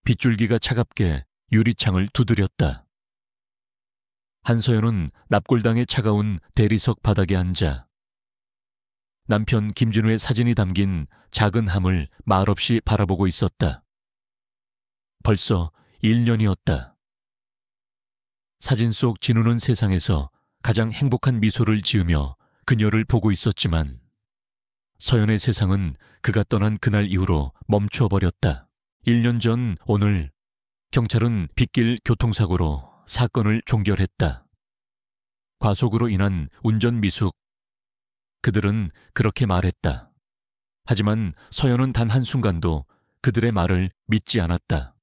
빗줄기가 차갑게 유리창을 두드렸다. 한서연은 납골당에 차가운 대리석 바닥에 앉아 남편 김진우의 사진이 담긴 작은 함을 말없이 바라보고 있었다. 벌써 1년이었다. 사진 속 진우는 세상에서 가장 행복한 미소를 지으며 그녀를 보고 있었지만 서연의 세상은 그가 떠난 그날 이후로 멈춰버렸다. 1년 전 오늘 경찰은 빗길 교통사고로 사건을 종결했다. 과속으로 인한 운전 미숙. 그들은 그렇게 말했다. 하지만 서연은 단 한순간도 그들의 말을 믿지 않았다.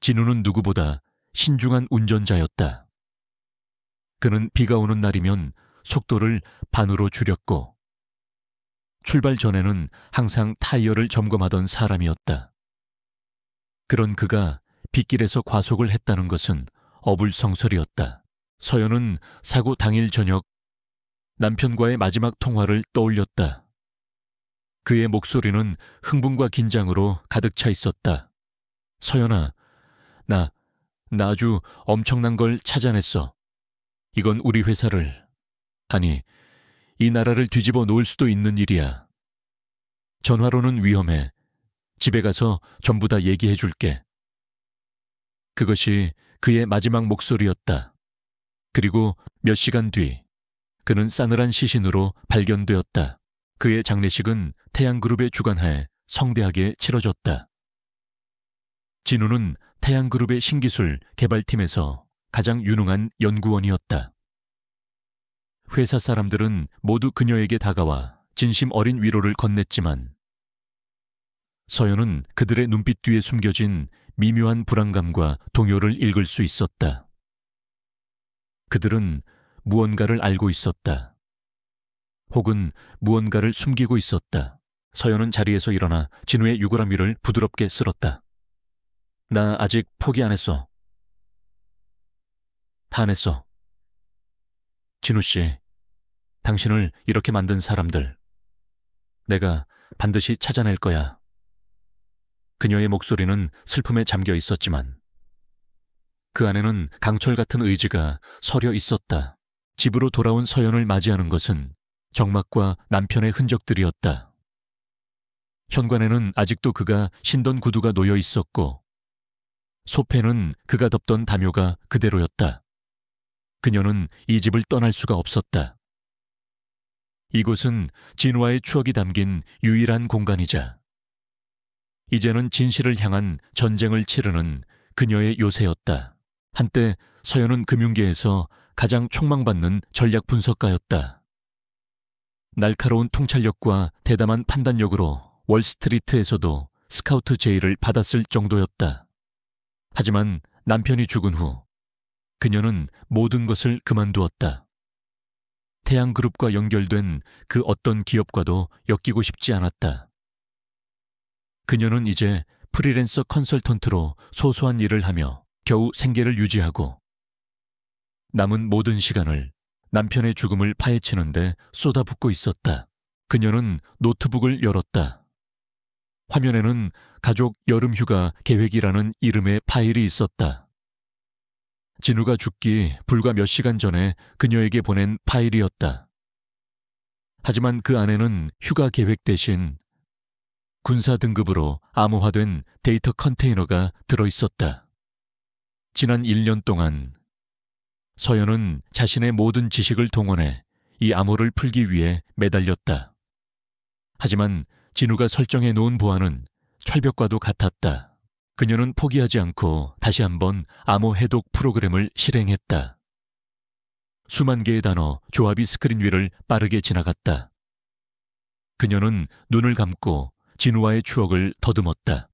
진우는 누구보다 신중한 운전자였다. 그는 비가 오는 날이면 속도를 반으로 줄였고 출발 전에는 항상 타이어를 점검하던 사람이었다. 그런 그가 빗길에서 과속을 했다는 것은 어불성설이었다. 서연은 사고 당일 저녁 남편과의 마지막 통화를 떠올렸다. 그의 목소리는 흥분과 긴장으로 가득 차 있었다. 서연아, 나 아주 엄청난 걸 찾아냈어. 이건 우리 회사를, 아니, 이 나라를 뒤집어 놓을 수도 있는 일이야. 전화로는 위험해. 집에 가서 전부 다 얘기해 줄게. 그것이 그의 마지막 목소리였다. 그리고 몇 시간 뒤 그는 싸늘한 시신으로 발견되었다. 그의 장례식은 태양그룹의 주관하에 성대하게 치러졌다. 진우는 태양그룹의 신기술 개발팀에서 가장 유능한 연구원이었다. 회사 사람들은 모두 그녀에게 다가와 진심 어린 위로를 건넸지만 서연은 그들의 눈빛 뒤에 숨겨진 미묘한 불안감과 동요를 읽을 수 있었다. 그들은 무언가를 알고 있었다. 혹은 무언가를 숨기고 있었다. 서연은 자리에서 일어나 진우의 유골함 위를 부드럽게 쓸었다. 나 아직 포기 안 했어. 다 안 했어. 진우 씨, 당신을 이렇게 만든 사람들, 내가 반드시 찾아낼 거야. 그녀의 목소리는 슬픔에 잠겨 있었지만 그 안에는 강철 같은 의지가 서려 있었다. 집으로 돌아온 서연을 맞이하는 것은 정막과 남편의 흔적들이었다. 현관에는 아직도 그가 신던 구두가 놓여 있었고 소패는 그가 덮던 담요가 그대로였다. 그녀는 이 집을 떠날 수가 없었다. 이곳은 진우와의 추억이 담긴 유일한 공간이자 이제는 진실을 향한 전쟁을 치르는 그녀의 요새였다. 한때 서연은 금융계에서 가장 촉망받는 전략 분석가였다. 날카로운 통찰력과 대담한 판단력으로 월스트리트에서도 스카우트 제의를 받았을 정도였다. 하지만 남편이 죽은 후 그녀는 모든 것을 그만두었다. 태양그룹과 연결된 그 어떤 기업과도 엮이고 싶지 않았다. 그녀는 이제 프리랜서 컨설턴트로 소소한 일을 하며 겨우 생계를 유지하고 남은 모든 시간을 남편의 죽음을 파헤치는데 쏟아붓고 있었다. 그녀는 노트북을 열었다. 화면에는 가족 여름휴가 계획이라는 이름의 파일이 있었다. 진우가 죽기 불과 몇 시간 전에 그녀에게 보낸 파일이었다. 하지만 그 안에는 휴가 계획 대신 군사 등급으로 암호화된 데이터 컨테이너가 들어있었다. 지난 1년 동안 서연은 자신의 모든 지식을 동원해 이 암호를 풀기 위해 매달렸다. 하지만 진우가 설정해 놓은 보안은 철벽과도 같았다. 그녀는 포기하지 않고 다시 한번 암호 해독 프로그램을 실행했다. 수만 개의 단어, 조합이 스크린 위를 빠르게 지나갔다. 그녀는 눈을 감고 진우와의 추억을 더듬었다.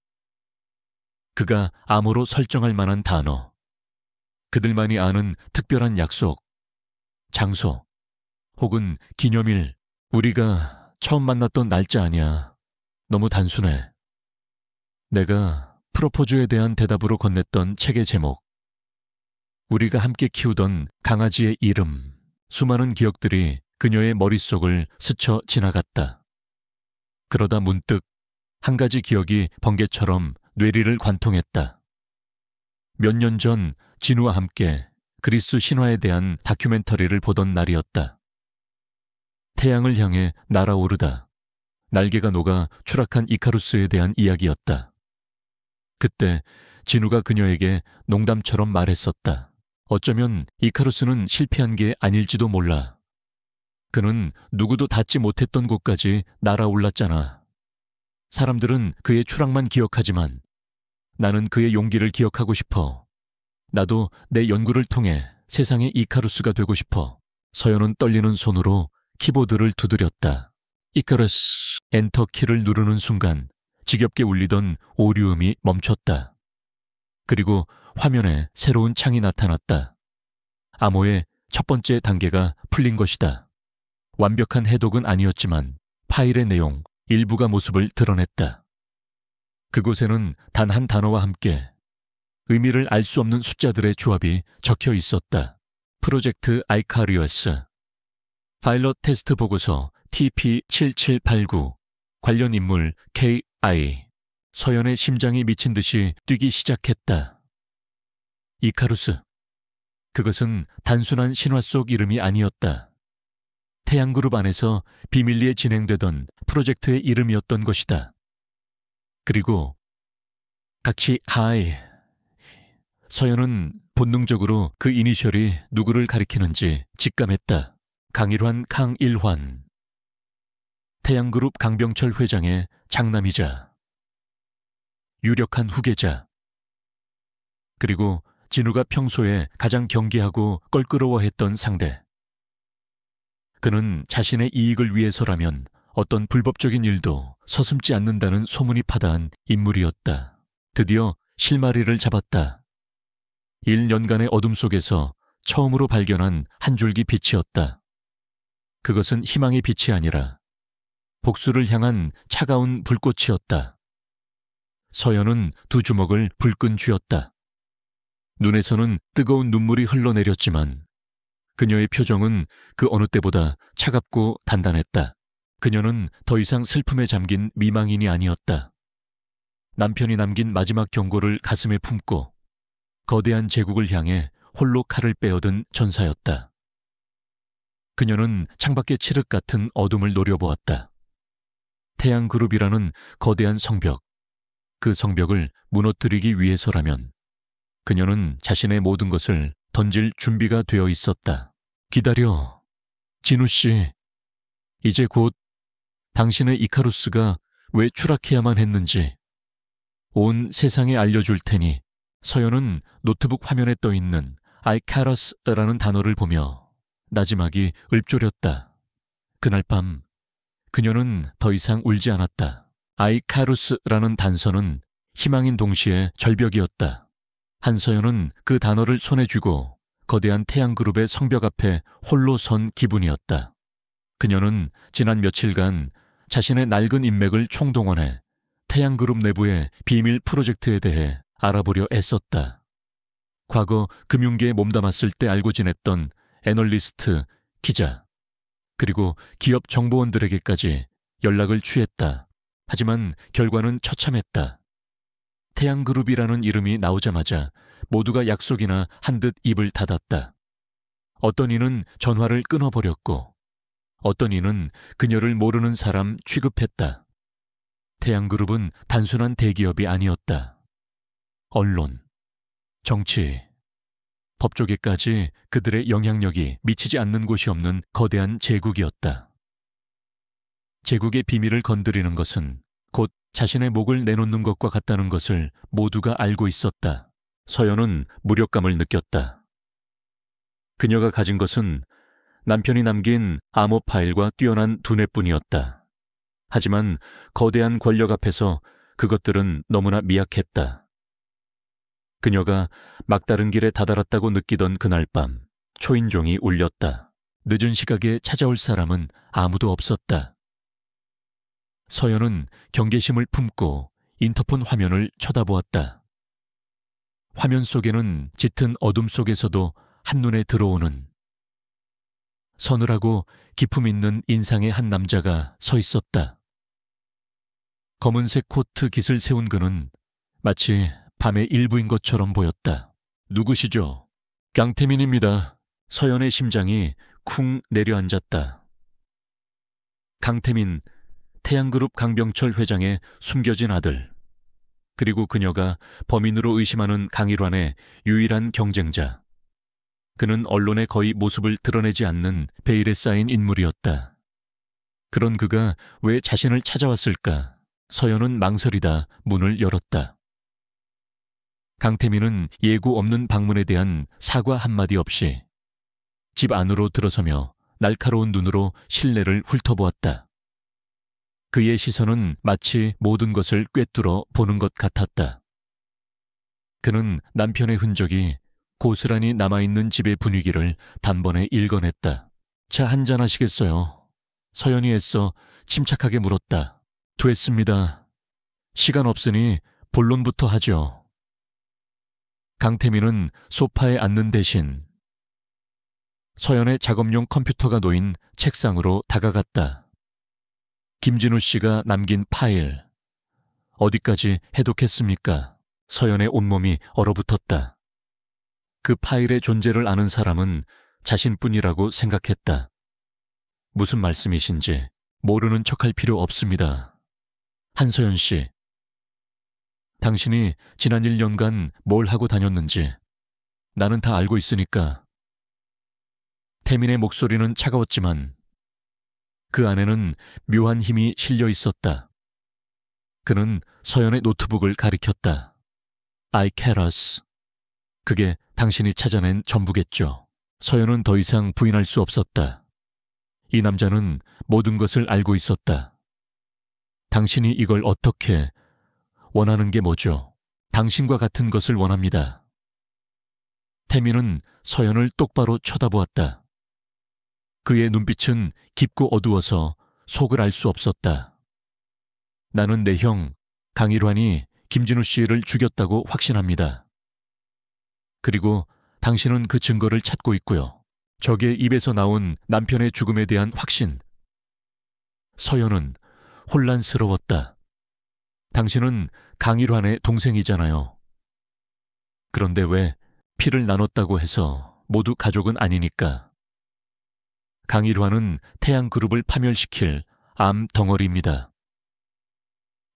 그가 암호로 설정할 만한 단어, 그들만이 아는 특별한 약속, 장소, 혹은 기념일. 우리가 처음 만났던 날짜 아니야. 너무 단순해. 내가 프로포즈에 대한 대답으로 건넸던 책의 제목, 우리가 함께 키우던 강아지의 이름, 수많은 기억들이 그녀의 머릿속을 스쳐 지나갔다. 그러다 문득 한 가지 기억이 번개처럼 뇌리를 관통했다. 몇 년 전 진우와 함께 그리스 신화에 대한 다큐멘터리를 보던 날이었다. 태양을 향해 날아오르다 날개가 녹아 추락한 이카루스에 대한 이야기였다. 그때 진우가 그녀에게 농담처럼 말했었다. 어쩌면 이카루스는 실패한 게 아닐지도 몰라. 그는 누구도 닿지 못했던 곳까지 날아올랐잖아. 사람들은 그의 추락만 기억하지만 나는 그의 용기를 기억하고 싶어. 나도 내 연구를 통해 세상의 이카루스가 되고 싶어. 서연은 떨리는 손으로 키보드를 두드렸다. 이카루스 엔터 키를 누르는 순간 지겹게 울리던 오류음이 멈췄다. 그리고 화면에 새로운 창이 나타났다. 암호의 첫 번째 단계가 풀린 것이다. 완벽한 해독은 아니었지만 파일의 내용 일부가 모습을 드러냈다. 그곳에는 단 한 단어와 함께 의미를 알 수 없는 숫자들의 조합이 적혀 있었다. 프로젝트 아이카리어스, 파일럿 테스트 보고서 TP7789, 관련 인물 KI. 서연의 심장이 미친 듯이 뛰기 시작했다. 이카루스. 그것은 단순한 신화 속 이름이 아니었다. 태양그룹 안에서 비밀리에 진행되던 프로젝트의 이름이었던 것이다. 그리고 각시 하이. 서연은 본능적으로 그 이니셜이 누구를 가리키는지 직감했다. 강일환 강일환. 태양그룹 강병철 회장의 장남이자 유력한 후계자. 그리고 진우가 평소에 가장 경계하고 껄끄러워했던 상대. 그는 자신의 이익을 위해서라면 어떤 불법적인 일도 서슴지 않는다는 소문이 파다한 인물이었다. 드디어 실마리를 잡았다. 1년간의 어둠 속에서 처음으로 발견한 한 줄기 빛이었다. 그것은 희망의 빛이 아니라 복수를 향한 차가운 불꽃이었다. 서연은 두 주먹을 불끈 쥐었다. 눈에서는 뜨거운 눈물이 흘러내렸지만 그녀의 표정은 그 어느 때보다 차갑고 단단했다. 그녀는 더 이상 슬픔에 잠긴 미망인이 아니었다. 남편이 남긴 마지막 경고를 가슴에 품고 거대한 제국을 향해 홀로 칼을 빼어든 전사였다. 그녀는 창밖의 칠흑 같은 어둠을 노려보았다. 태양그룹이라는 거대한 성벽, 그 성벽을 무너뜨리기 위해서라면 그녀는 자신의 모든 것을 던질 준비가 되어 있었다. 기다려, 진우씨. 이제 곧 당신의 이카루스가 왜 추락해야만 했는지 온 세상에 알려줄 테니. 서연은 노트북 화면에 떠있는 아이카러스라는 단어를 보며 나지막이 읊조렸다. 그날 밤 그녀는 더 이상 울지 않았다. 아이카루스라는 단서는 희망인 동시에 절벽이었다. 한서연은 그 단어를 손에 쥐고 거대한 태양그룹의 성벽 앞에 홀로 선 기분이었다. 그녀는 지난 며칠간 자신의 낡은 인맥을 총동원해 태양그룹 내부의 비밀 프로젝트에 대해 알아보려 애썼다. 과거 금융계에 몸담았을 때 알고 지냈던 애널리스트, 기자, 그리고 기업 정보원들에게까지 연락을 취했다. 하지만 결과는 처참했다. 태양그룹이라는 이름이 나오자마자 모두가 약속이나 한 듯 입을 닫았다. 어떤 이는 전화를 끊어버렸고 어떤 이는 그녀를 모르는 사람 취급했다. 태양그룹은 단순한 대기업이 아니었다. 언론, 정치, 법조계까지 그들의 영향력이 미치지 않는 곳이 없는 거대한 제국이었다. 제국의 비밀을 건드리는 것은 곧 자신의 목을 내놓는 것과 같다는 것을 모두가 알고 있었다. 서연은 무력감을 느꼈다. 그녀가 가진 것은 남편이 남긴 암호 파일과 뛰어난 두뇌뿐이었다. 하지만 거대한 권력 앞에서 그것들은 너무나 미약했다. 그녀가 막다른 길에 다다랐다고 느끼던 그날 밤 초인종이 울렸다. 늦은 시각에 찾아올 사람은 아무도 없었다. 서연은 경계심을 품고 인터폰 화면을 쳐다보았다. 화면 속에는 짙은 어둠 속에서도 한눈에 들어오는 서늘하고 기품 있는 인상의 한 남자가 서 있었다. 검은색 코트 깃을 세운 그는 마치 밤의 일부인 것처럼 보였다. 누구시죠? 강태민입니다. 서연의 심장이 쿵 내려앉았다. 강태민, 태양그룹 강병철 회장의 숨겨진 아들. 그리고 그녀가 범인으로 의심하는 강일환의 유일한 경쟁자. 그는 언론에 거의 모습을 드러내지 않는 베일에 쌓인 인물이었다. 그런 그가 왜 자신을 찾아왔을까? 서연은 망설이다 문을 열었다. 강태민은 예고 없는 방문에 대한 사과 한마디 없이 집 안으로 들어서며 날카로운 눈으로 실내를 훑어보았다. 그의 시선은 마치 모든 것을 꿰뚫어 보는 것 같았다. 그는 남편의 흔적이 고스란히 남아있는 집의 분위기를 단번에 읽어냈다. 차 한잔 하시겠어요? 서연이 애써 침착하게 물었다. 됐습니다. 시간 없으니 본론부터 하죠. 강태민은 소파에 앉는 대신 서연의 작업용 컴퓨터가 놓인 책상으로 다가갔다. 김진우 씨가 남긴 파일. 어디까지 해독했습니까? 서연의 온몸이 얼어붙었다. 그 파일의 존재를 아는 사람은 자신뿐이라고 생각했다. 무슨 말씀이신지 모르는 척할 필요 없습니다. 한서연 씨, 당신이 지난 1년간 뭘 하고 다녔는지 나는 다 알고 있으니까. 태민의 목소리는 차가웠지만 그 안에는 묘한 힘이 실려 있었다. 그는 서연의 노트북을 가리켰다. I care us. 그게 당신이 찾아낸 전부겠죠. 서연은 더 이상 부인할 수 없었다. 이 남자는 모든 것을 알고 있었다. 당신이 이걸 어떻게 원하는 게 뭐죠? 당신과 같은 것을 원합니다. 태민은 서연을 똑바로 쳐다보았다. 그의 눈빛은 깊고 어두워서 속을 알 수 없었다. 나는 내 형 강일환이 김진우 씨를 죽였다고 확신합니다. 그리고 당신은 그 증거를 찾고 있고요. 적의 입에서 나온 남편의 죽음에 대한 확신. 서연은 혼란스러웠다. 당신은 강일환의 동생이잖아요. 그런데 왜 피를 나눴다고 해서 모두 가족은 아니니까. 강일환은 태양그룹을 파멸시킬 암 덩어리입니다.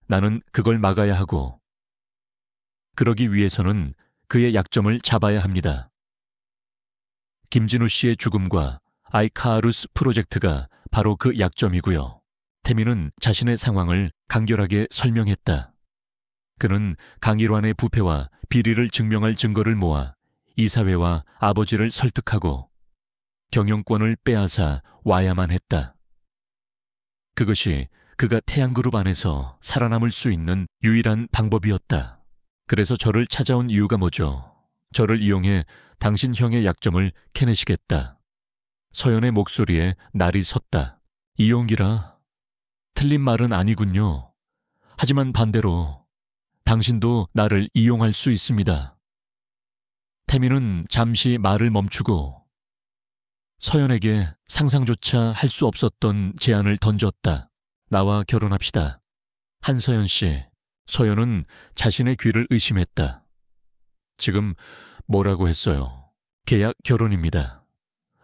나는 그걸 막아야 하고 그러기 위해서는 그의 약점을 잡아야 합니다. 김진우 씨의 죽음과 아이카루스 프로젝트가 바로 그 약점이고요. 태민은 자신의 상황을 간결하게 설명했다. 그는 강일환의 부패와 비리를 증명할 증거를 모아 이사회와 아버지를 설득하고 경영권을 빼앗아 와야만 했다. 그것이 그가 태양그룹 안에서 살아남을 수 있는 유일한 방법이었다. 그래서 저를 찾아온 이유가 뭐죠? 저를 이용해 당신 형의 약점을 캐내시겠다. 서연의 목소리에 날이 섰다. 이용기라? 틀린 말은 아니군요. 하지만 반대로 당신도 나를 이용할 수 있습니다. 태민은 잠시 말을 멈추고 서연에게 상상조차 할 수 없었던 제안을 던졌다. 나와 결혼합시다. 한서연 씨, 서연은 자신의 귀를 의심했다. 지금 뭐라고 했어요? 계약 결혼입니다.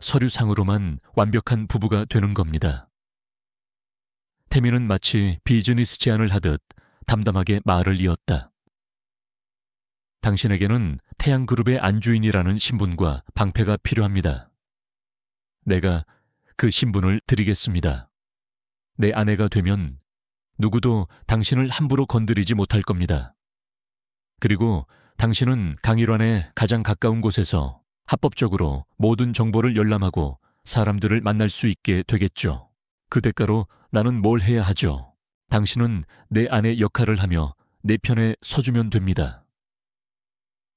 서류상으로만 완벽한 부부가 되는 겁니다. 태민은 마치 비즈니스 제안을 하듯 담담하게 말을 이었다. 당신에게는 태양그룹의 안주인이라는 신분과 방패가 필요합니다. 내가 그 신분을 드리겠습니다. 내 아내가 되면 누구도 당신을 함부로 건드리지 못할 겁니다. 그리고 당신은 강일환의 가장 가까운 곳에서 합법적으로 모든 정보를 열람하고 사람들을 만날 수 있게 되겠죠. 그 대가로 나는 뭘 해야 하죠? 당신은 내 아내 역할을 하며 내 편에 서주면 됩니다.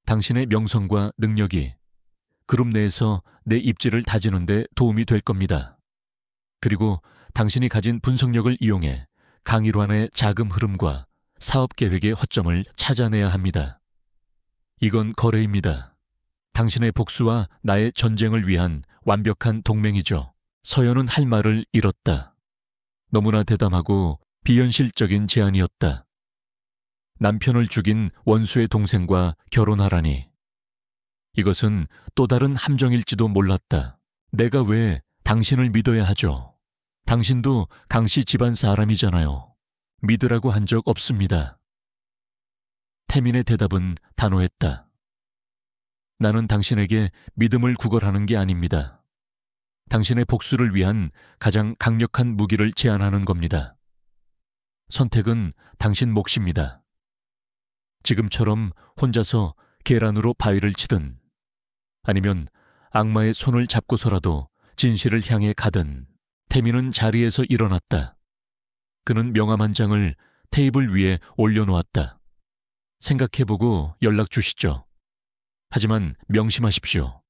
당신의 명성과 능력이 그룹 내에서 내 입지를 다지는 데 도움이 될 겁니다. 그리고 당신이 가진 분석력을 이용해 강일환의 자금 흐름과 사업 계획의 허점을 찾아내야 합니다. 이건 거래입니다. 당신의 복수와 나의 전쟁을 위한 완벽한 동맹이죠. 서연은 할 말을 잃었다. 너무나 대담하고 비현실적인 제안이었다. 남편을 죽인 원수의 동생과 결혼하라니. 이것은 또 다른 함정일지도 몰랐다. 내가 왜 당신을 믿어야 하죠? 당신도 강씨 집안 사람이잖아요. 믿으라고 한 적 없습니다. 태민의 대답은 단호했다. 나는 당신에게 믿음을 구걸하는 게 아닙니다. 당신의 복수를 위한 가장 강력한 무기를 제안하는 겁니다. 선택은 당신 몫입니다. 지금처럼 혼자서 계란으로 바위를 치든 아니면 악마의 손을 잡고서라도 진실을 향해 가든. 태민은 자리에서 일어났다. 그는 명함 한 장을 테이블 위에 올려놓았다. 생각해보고 연락 주시죠. 하지만 명심하십시오.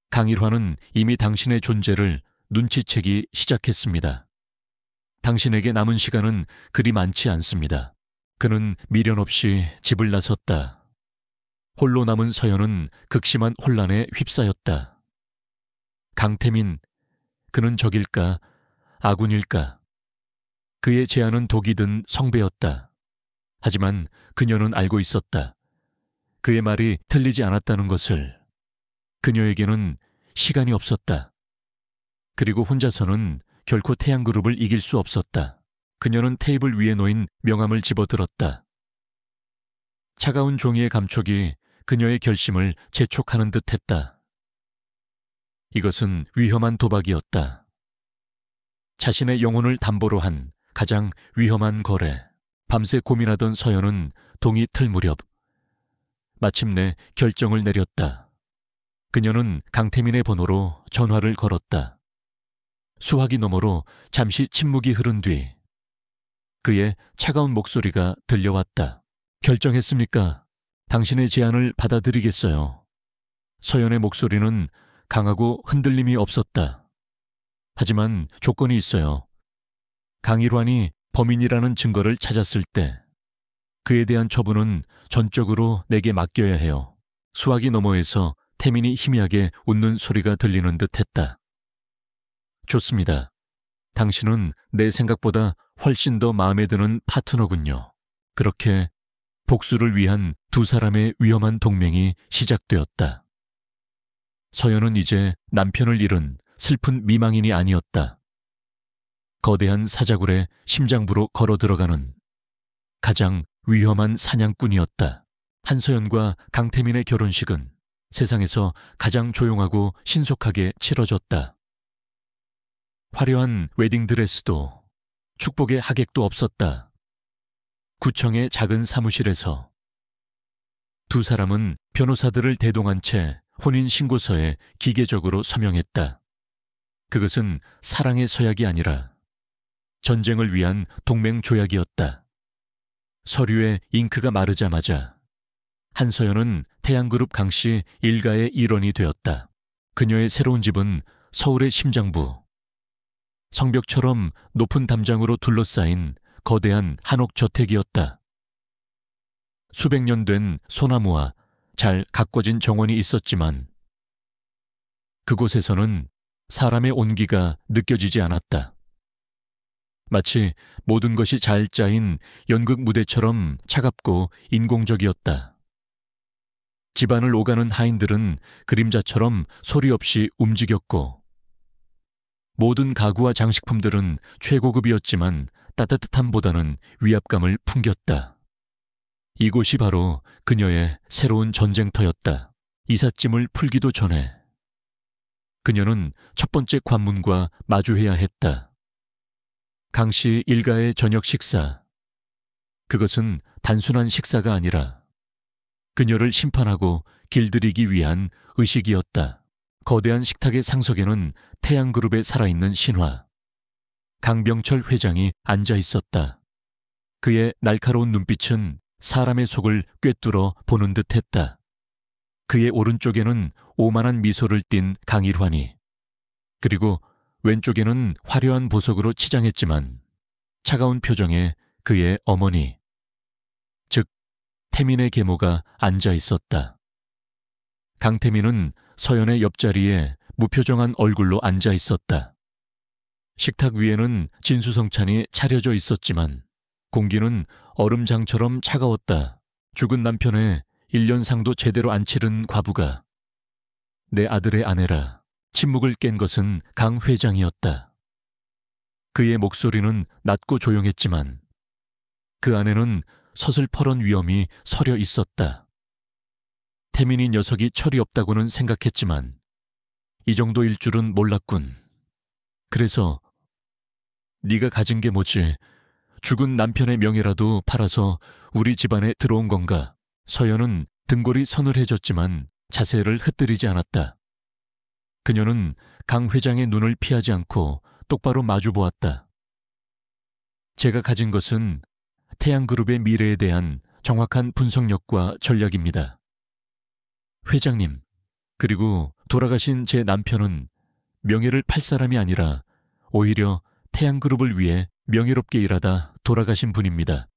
강일환은 이미 당신의 존재를 눈치채기 시작했습니다. 당신에게 남은 시간은 그리 많지 않습니다. 그는 미련 없이 집을 나섰다. 홀로 남은 서연은 극심한 혼란에 휩싸였다. 강태민, 그는 적일까, 아군일까? 그의 제안은 독이 든 성배였다. 하지만 그녀는 알고 있었다. 그의 말이 틀리지 않았다는 것을. 그녀에게는 시간이 없었다. 그리고 혼자서는 결코 태양그룹을 이길 수 없었다. 그녀는 테이블 위에 놓인 명함을 집어들었다. 차가운 종이의 감촉이 그녀의 결심을 재촉하는 듯했다. 이것은 위험한 도박이었다. 자신의 영혼을 담보로 한 가장 위험한 거래. 밤새 고민하던 서연은 동이 틀 무렵 마침내 결정을 내렸다. 그녀는 강태민의 번호로 전화를 걸었다. 수화기 너머로 잠시 침묵이 흐른 뒤 그의 차가운 목소리가 들려왔다. 결정했습니까? 당신의 제안을 받아들이겠어요. 서연의 목소리는 강하고 흔들림이 없었다. 하지만 조건이 있어요. 강일환이 범인이라는 증거를 찾았을 때 그에 대한 처분은 전적으로 내게 맡겨야 해요. 수화기 너머에서 태민이 희미하게 웃는 소리가 들리는 듯했다. 좋습니다. 당신은 내 생각보다 훨씬 더 마음에 드는 파트너군요. 그렇게 복수를 위한 두 사람의 위험한 동맹이 시작되었다. 서연은 이제 남편을 잃은 슬픈 미망인이 아니었다. 거대한 사자굴에 심장부로 걸어 들어가는 가장 위험한 사냥꾼이었다. 한서연과 강태민의 결혼식은 세상에서 가장 조용하고 신속하게 치러졌다. 화려한 웨딩드레스도 축복의 하객도 없었다. 구청의 작은 사무실에서 두 사람은 변호사들을 대동한 채 혼인신고서에 기계적으로 서명했다. 그것은 사랑의 서약이 아니라 전쟁을 위한 동맹 조약이었다. 서류에 잉크가 마르자마자 한서연은 태양그룹 강씨 일가의 일원이 되었다. 그녀의 새로운 집은 서울의 심장부, 성벽처럼 높은 담장으로 둘러싸인 거대한 한옥 저택이었다. 수백 년 된 소나무와 잘 가꿔진 정원이 있었지만 그곳에서는 사람의 온기가 느껴지지 않았다. 마치 모든 것이 잘 짜인 연극 무대처럼 차갑고 인공적이었다. 집안을 오가는 하인들은 그림자처럼 소리 없이 움직였고 모든 가구와 장식품들은 최고급이었지만 따뜻함보다는 위압감을 풍겼다. 이곳이 바로 그녀의 새로운 전쟁터였다. 이삿짐을 풀기도 전에 그녀는 첫 번째 관문과 마주해야 했다. 강씨 일가의 저녁 식사. 그것은 단순한 식사가 아니라 그녀를 심판하고 길들이기 위한 의식이었다. 거대한 식탁의 상석에는 태양그룹에 살아있는 신화. 강병철 회장이 앉아 있었다. 그의 날카로운 눈빛은 사람의 속을 꿰뚫어 보는 듯했다. 그의 오른쪽에는 오만한 미소를 띤 강일환이, 그리고 왼쪽에는 화려한 보석으로 치장했지만 차가운 표정의 그의 어머니, 즉 태민의 계모가 앉아 있었다. 강태민은 서연의 옆자리에 무표정한 얼굴로 앉아 있었다. 식탁 위에는 진수성찬이 차려져 있었지만 공기는 얼음장처럼 차가웠다. 죽은 남편의 1년 상도 제대로 안 치른 과부가 내 아들의 아내라. 침묵을 깬 것은 강 회장이었다. 그의 목소리는 낮고 조용했지만 그 안에는 서슬퍼런 위험이 서려 있었다. 태민이 녀석이 철이 없다고는 생각했지만 이 정도일 줄은 몰랐군. 그래서 네가 가진 게 뭐지? 죽은 남편의 명예라도 팔아서 우리 집안에 들어온 건가? 서연은 등골이 서늘해졌지만 자세를 흐트리지 않았다. 그녀는 강 회장의 눈을 피하지 않고 똑바로 마주 보았다. 제가 가진 것은 태양그룹의 미래에 대한 정확한 분석력과 전략입니다. 회장님, 그리고 돌아가신 제 남편은 명예를 팔 사람이 아니라 오히려 태양그룹을 위해 명예롭게 일하다 돌아가신 분입니다.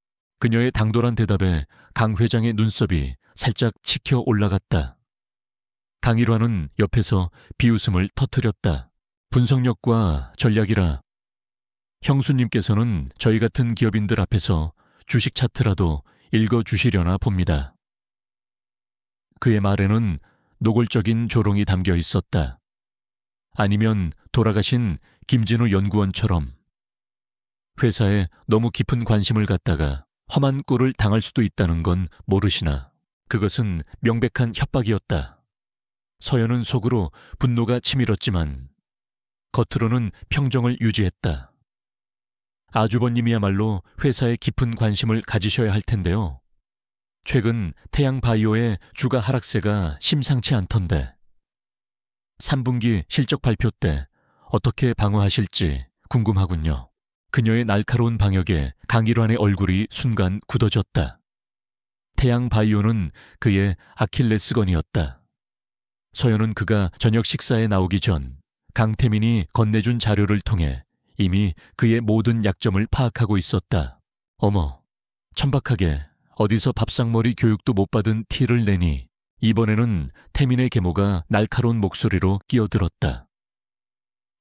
그녀의 당돌한 대답에 강 회장의 눈썹이 살짝 치켜 올라갔다. 강일환은 옆에서 비웃음을 터뜨렸다. 분석력과 전략이라 형수님께서는 저희 같은 기업인들 앞에서 주식 차트라도 읽어주시려나 봅니다. 그의 말에는 노골적인 조롱이 담겨 있었다. 아니면 돌아가신 김진우 연구원처럼 회사에 너무 깊은 관심을 갖다가 험한 꼴을 당할 수도 있다는 건 모르시나. 그것은 명백한 협박이었다. 서연은 속으로 분노가 치밀었지만 겉으로는 평정을 유지했다. 아주버님이야말로 회사에 깊은 관심을 가지셔야 할 텐데요. 최근 태양바이오의 주가 하락세가 심상치 않던데 3분기 실적 발표 때 어떻게 방어하실지 궁금하군요. 그녀의 날카로운 방역에 강일환의 얼굴이 순간 굳어졌다. 태양바이오는 그의 아킬레스건이었다. 서연은 그가 저녁 식사에 나오기 전 강태민이 건네준 자료를 통해 이미 그의 모든 약점을 파악하고 있었다. 어머, 천박하게 어디서 밥상머리 교육도 못 받은 티를 내니. 이번에는 태민의 계모가 날카로운 목소리로 끼어들었다.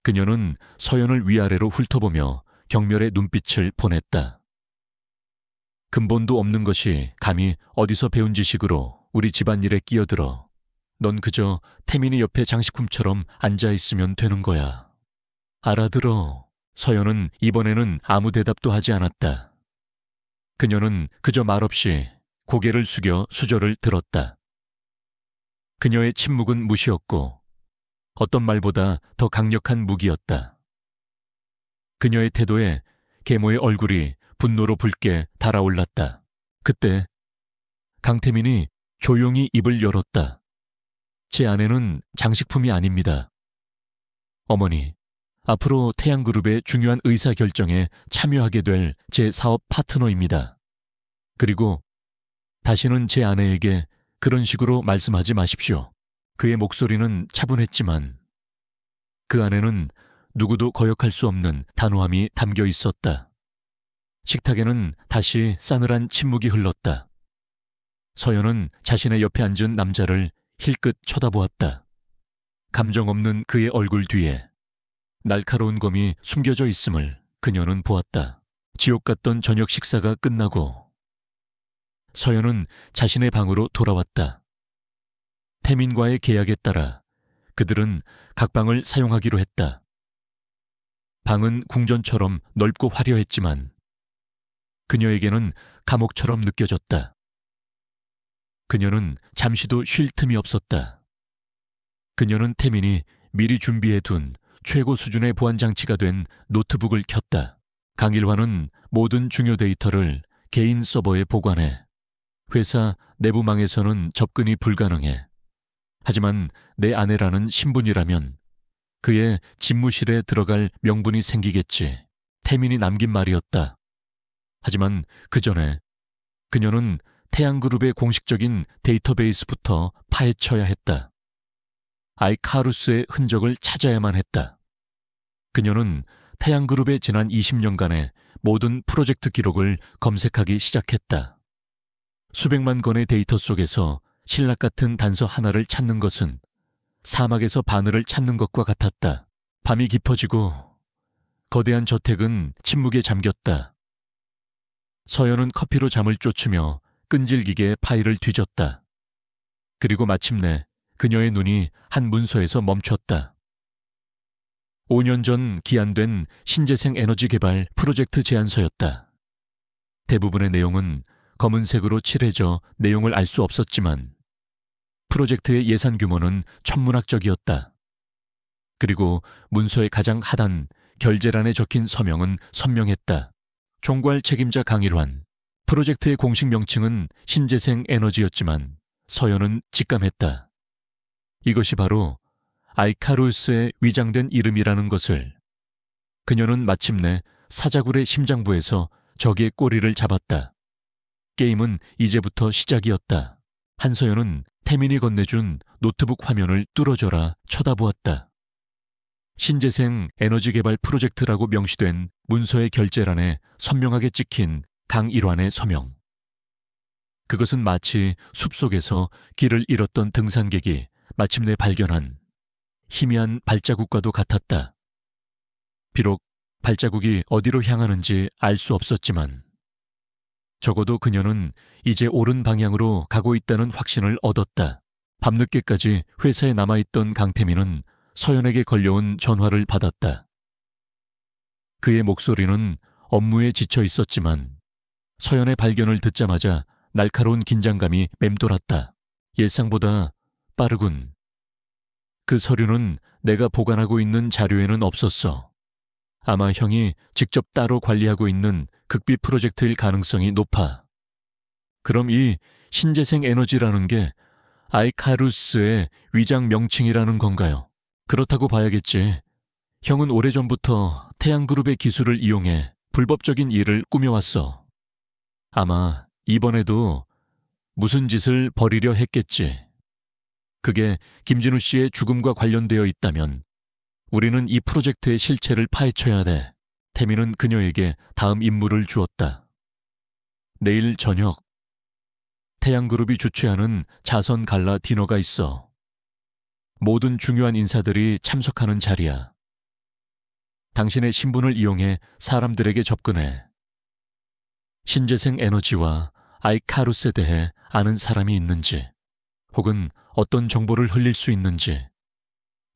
그녀는 서연을 위아래로 훑어보며 경멸의 눈빛을 보냈다. 근본도 없는 것이 감히 어디서 배운 지식으로 우리 집안일에 끼어들어. 넌 그저 태민이 옆에 장식품처럼 앉아있으면 되는 거야. 알아들어. 서연은 이번에는 아무 대답도 하지 않았다. 그녀는 그저 말없이 고개를 숙여 수저를 들었다. 그녀의 침묵은 무시였고 어떤 말보다 더 강력한 무기였다. 그녀의 태도에 계모의 얼굴이 분노로 붉게 달아올랐다. 그때 강태민이 조용히 입을 열었다. 제 아내는 장식품이 아닙니다. 어머니, 앞으로 태양그룹의 중요한 의사결정에 참여하게 될 제 사업 파트너입니다. 그리고 다시는 제 아내에게 그런 식으로 말씀하지 마십시오. 그의 목소리는 차분했지만 그 안에는 누구도 거역할 수 없는 단호함이 담겨 있었다. 식탁에는 다시 싸늘한 침묵이 흘렀다. 서연은 자신의 옆에 앉은 남자를 힐끗 쳐다보았다. 감정 없는 그의 얼굴 뒤에 날카로운 검이 숨겨져 있음을 그녀는 보았다. 지옥 같던 저녁 식사가 끝나고 서연은 자신의 방으로 돌아왔다. 태민과의 계약에 따라 그들은 각 방을 사용하기로 했다. 방은 궁전처럼 넓고 화려했지만 그녀에게는 감옥처럼 느껴졌다. 그녀는 잠시도 쉴 틈이 없었다. 그녀는 태민이 미리 준비해둔 최고 수준의 보안장치가 된 노트북을 켰다. 강일환은 모든 중요 데이터를 개인 서버에 보관해 회사 내부망에서는 접근이 불가능해. 하지만 내 아내라는 신분이라면 그의 집무실에 들어갈 명분이 생기겠지. 태민이 남긴 말이었다. 하지만 그 전에 그녀는 태양그룹의 공식적인 데이터베이스부터 파헤쳐야 했다. 아이카루스의 흔적을 찾아야만 했다. 그녀는 태양그룹의 지난 20년간의 모든 프로젝트 기록을 검색하기 시작했다. 수백만 건의 데이터 속에서 신락 같은 단서 하나를 찾는 것은 사막에서 바늘을 찾는 것과 같았다. 밤이 깊어지고 거대한 저택은 침묵에 잠겼다. 서연은 커피로 잠을 쫓으며 끈질기게 파일을 뒤졌다. 그리고 마침내 그녀의 눈이 한 문서에서 멈췄다. 5년 전 기한된 신재생 에너지 개발 프로젝트 제안서였다. 대부분의 내용은 검은색으로 칠해져 내용을 알 수 없었지만 프로젝트의 예산 규모는 천문학적이었다. 그리고 문서의 가장 하단 결제란에 적힌 서명은 선명했다. 총괄 책임자 강일환. 프로젝트의 공식 명칭은 신재생 에너지였지만 서연은 직감했다. 이것이 바로 아이카루스의 위장된 이름이라는 것을. 그녀는 마침내 사자굴의 심장부에서 적의 꼬리를 잡았다. 게임은 이제부터 시작이었다. 한서연은 태민이 건네준 노트북 화면을 뚫어져라 쳐다보았다. 신재생 에너지 개발 프로젝트라고 명시된 문서의 결제란에 선명하게 찍힌 강일환의 서명. 그것은 마치 숲속에서 길을 잃었던 등산객이 마침내 발견한 희미한 발자국과도 같았다. 비록 발자국이 어디로 향하는지 알 수 없었지만 적어도 그녀는 이제 옳은 방향으로 가고 있다는 확신을 얻었다. 밤늦게까지 회사에 남아있던 강태민은 서연에게 걸려온 전화를 받았다. 그의 목소리는 업무에 지쳐 있었지만 서연의 발견을 듣자마자 날카로운 긴장감이 맴돌았다. 예상보다 빠르군. 그 서류는 내가 보관하고 있는 자료에는 없었어. 아마 형이 직접 따로 관리하고 있는 극비 프로젝트일 가능성이 높아. 그럼 이 신재생 에너지라는 게 아이카루스의 위장 명칭이라는 건가요? 그렇다고 봐야겠지. 형은 오래전부터 태양그룹의 기술을 이용해 불법적인 일을 꾸며왔어. 아마 이번에도 무슨 짓을 벌이려 했겠지. 그게 김진우 씨의 죽음과 관련되어 있다면 우리는 이 프로젝트의 실체를 파헤쳐야 돼. 태민은 그녀에게 다음 임무를 주었다. 내일 저녁 태양그룹이 주최하는 자선 갈라 디너가 있어. 모든 중요한 인사들이 참석하는 자리야. 당신의 신분을 이용해 사람들에게 접근해. 신재생 에너지와 아이카루스에 대해 아는 사람이 있는지, 혹은 어떤 정보를 흘릴 수 있는지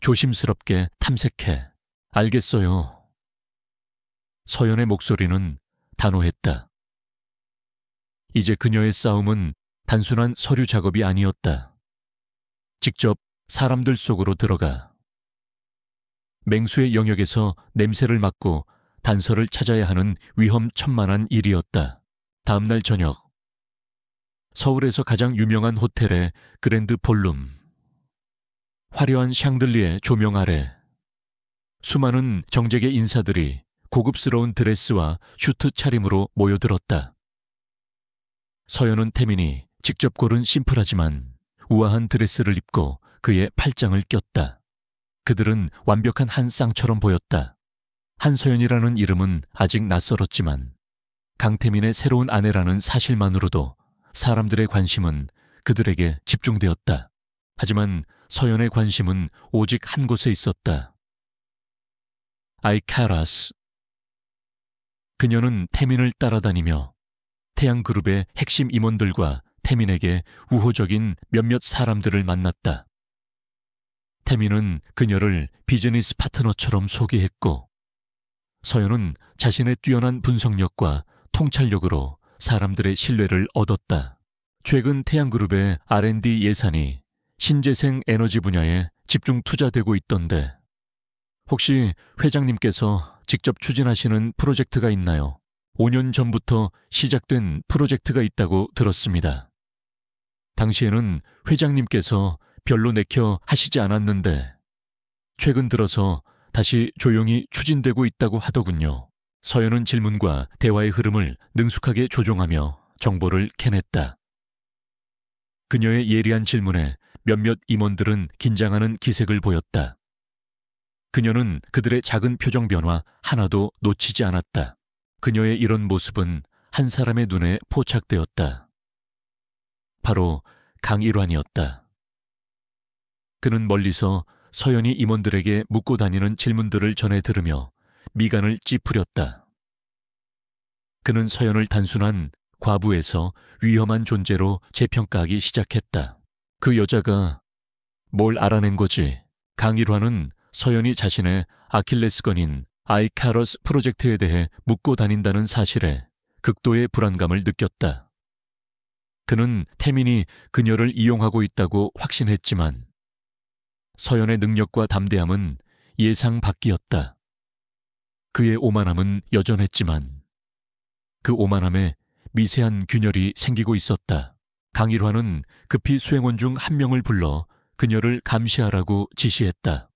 조심스럽게 탐색해. 알겠어요. 서연의 목소리는 단호했다. 이제 그녀의 싸움은 단순한 서류 작업이 아니었다. 직접 사람들 속으로 들어가 맹수의 영역에서 냄새를 맡고 단서를 찾아야 하는 위험천만한 일이었다. 다음 날 저녁, 서울에서 가장 유명한 호텔의 그랜드 볼룸. 화려한 샹들리에 조명 아래 수많은 정재계 인사들이 고급스러운 드레스와 슈트 차림으로 모여들었다. 서연은 태민이 직접 고른 심플하지만 우아한 드레스를 입고 그의 팔짱을 꼈다. 그들은 완벽한 한 쌍처럼 보였다. 한서연이라는 이름은 아직 낯설었지만 강태민의 새로운 아내라는 사실만으로도 사람들의 관심은 그들에게 집중되었다. 하지만 서연의 관심은 오직 한 곳에 있었다. 아이카라스. 그녀는 태민을 따라다니며 태양그룹의 핵심 임원들과 태민에게 우호적인 몇몇 사람들을 만났다. 태민은 그녀를 비즈니스 파트너처럼 소개했고 서연은 자신의 뛰어난 분석력과 통찰력으로 사람들의 신뢰를 얻었다. 최근 태양그룹의 R&D 예산이 신재생 에너지 분야에 집중 투자되고 있던데 혹시 회장님께서 직접 추진하시는 프로젝트가 있나요? 5년 전부터 시작된 프로젝트가 있다고 들었습니다. 당시에는 회장님께서 별로 내켜 하시지 않았는데 최근 들어서 다시 조용히 추진되고 있다고 하더군요. 서연은 질문과 대화의 흐름을 능숙하게 조종하며 정보를 캐냈다. 그녀의 예리한 질문에 몇몇 임원들은 긴장하는 기색을 보였다. 그녀는 그들의 작은 표정 변화 하나도 놓치지 않았다. 그녀의 이런 모습은 한 사람의 눈에 포착되었다. 바로 강일환이었다. 그는 멀리서 서연이 임원들에게 묻고 다니는 질문들을 전해 들으며 미간을 찌푸렸다. 그는 서연을 단순한 과부에서 위험한 존재로 재평가하기 시작했다. 그 여자가 뭘 알아낸 거지? 강일환은 서연이 자신의 아킬레스건인 아이카러스 프로젝트에 대해 묻고 다닌다는 사실에 극도의 불안감을 느꼈다. 그는 태민이 그녀를 이용하고 있다고 확신했지만 서연의 능력과 담대함은 예상 밖이었다. 그의 오만함은 여전했지만 그 오만함에 미세한 균열이 생기고 있었다. 강일환은 급히 수행원 중 한 명을 불러 그녀를 감시하라고 지시했다.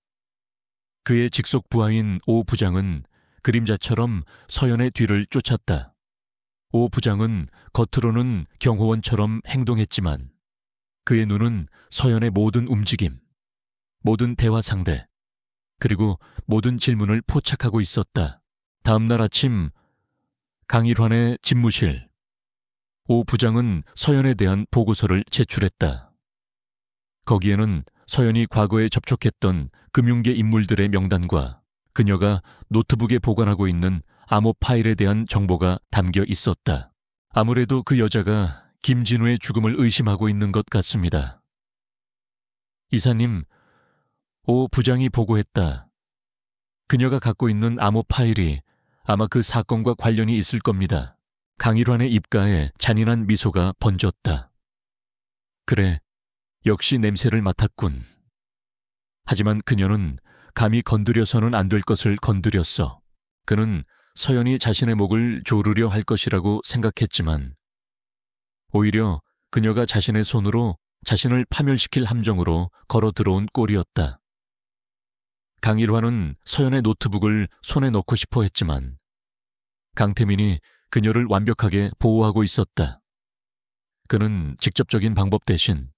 그의 직속 부하인 오 부장은 그림자처럼 서연의 뒤를 쫓았다. 오 부장은 겉으로는 경호원처럼 행동했지만 그의 눈은 서연의 모든 움직임, 모든 대화 상대, 그리고 모든 질문을 포착하고 있었다. 다음 날 아침 강일환의 집무실, 오 부장은 서연에 대한 보고서를 제출했다. 거기에는 서연이 과거에 접촉했던 금융계 인물들의 명단과 그녀가 노트북에 보관하고 있는 암호 파일에 대한 정보가 담겨 있었다. 아무래도 그 여자가 김진우의 죽음을 의심하고 있는 것 같습니다. 이사님, 오 부장이 보고했다. 그녀가 갖고 있는 암호 파일이 아마 그 사건과 관련이 있을 겁니다. 강일환의 입가에 잔인한 미소가 번졌다. 그래, 역시 냄새를 맡았군. 하지만 그녀는 감히 건드려서는 안 될 것을 건드렸어. 그는 서연이 자신의 목을 조르려 할 것이라고 생각했지만 오히려 그녀가 자신의 손으로 자신을 파멸시킬 함정으로 걸어 들어온 꼴이었다. 강일환은 서연의 노트북을 손에 넣고 싶어 했지만 강태민이 그녀를 완벽하게 보호하고 있었다. 그는 직접적인 방법 대신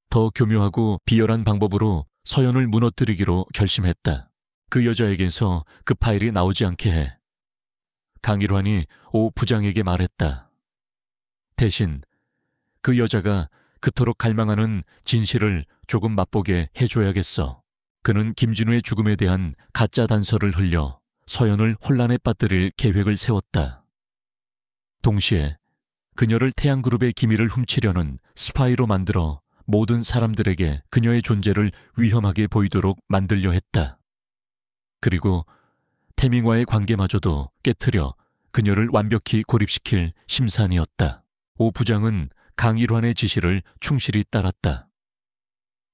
더 교묘하고 비열한 방법으로 서연을 무너뜨리기로 결심했다. 그 여자에게서 그 파일이 나오지 않게 해. 강일환이 오 부장에게 말했다. 대신 그 여자가 그토록 갈망하는 진실을 조금 맛보게 해줘야겠어. 그는 김진우의 죽음에 대한 가짜 단서를 흘려 서연을 혼란에 빠뜨릴 계획을 세웠다. 동시에 그녀를 태양그룹의 기밀을 훔치려는 스파이로 만들어 모든 사람들에게 그녀의 존재를 위험하게 보이도록 만들려 했다. 그리고 태민과의 관계마저도 깨트려 그녀를 완벽히 고립시킬 심산이었다. 오 부장은 강일환의 지시를 충실히 따랐다.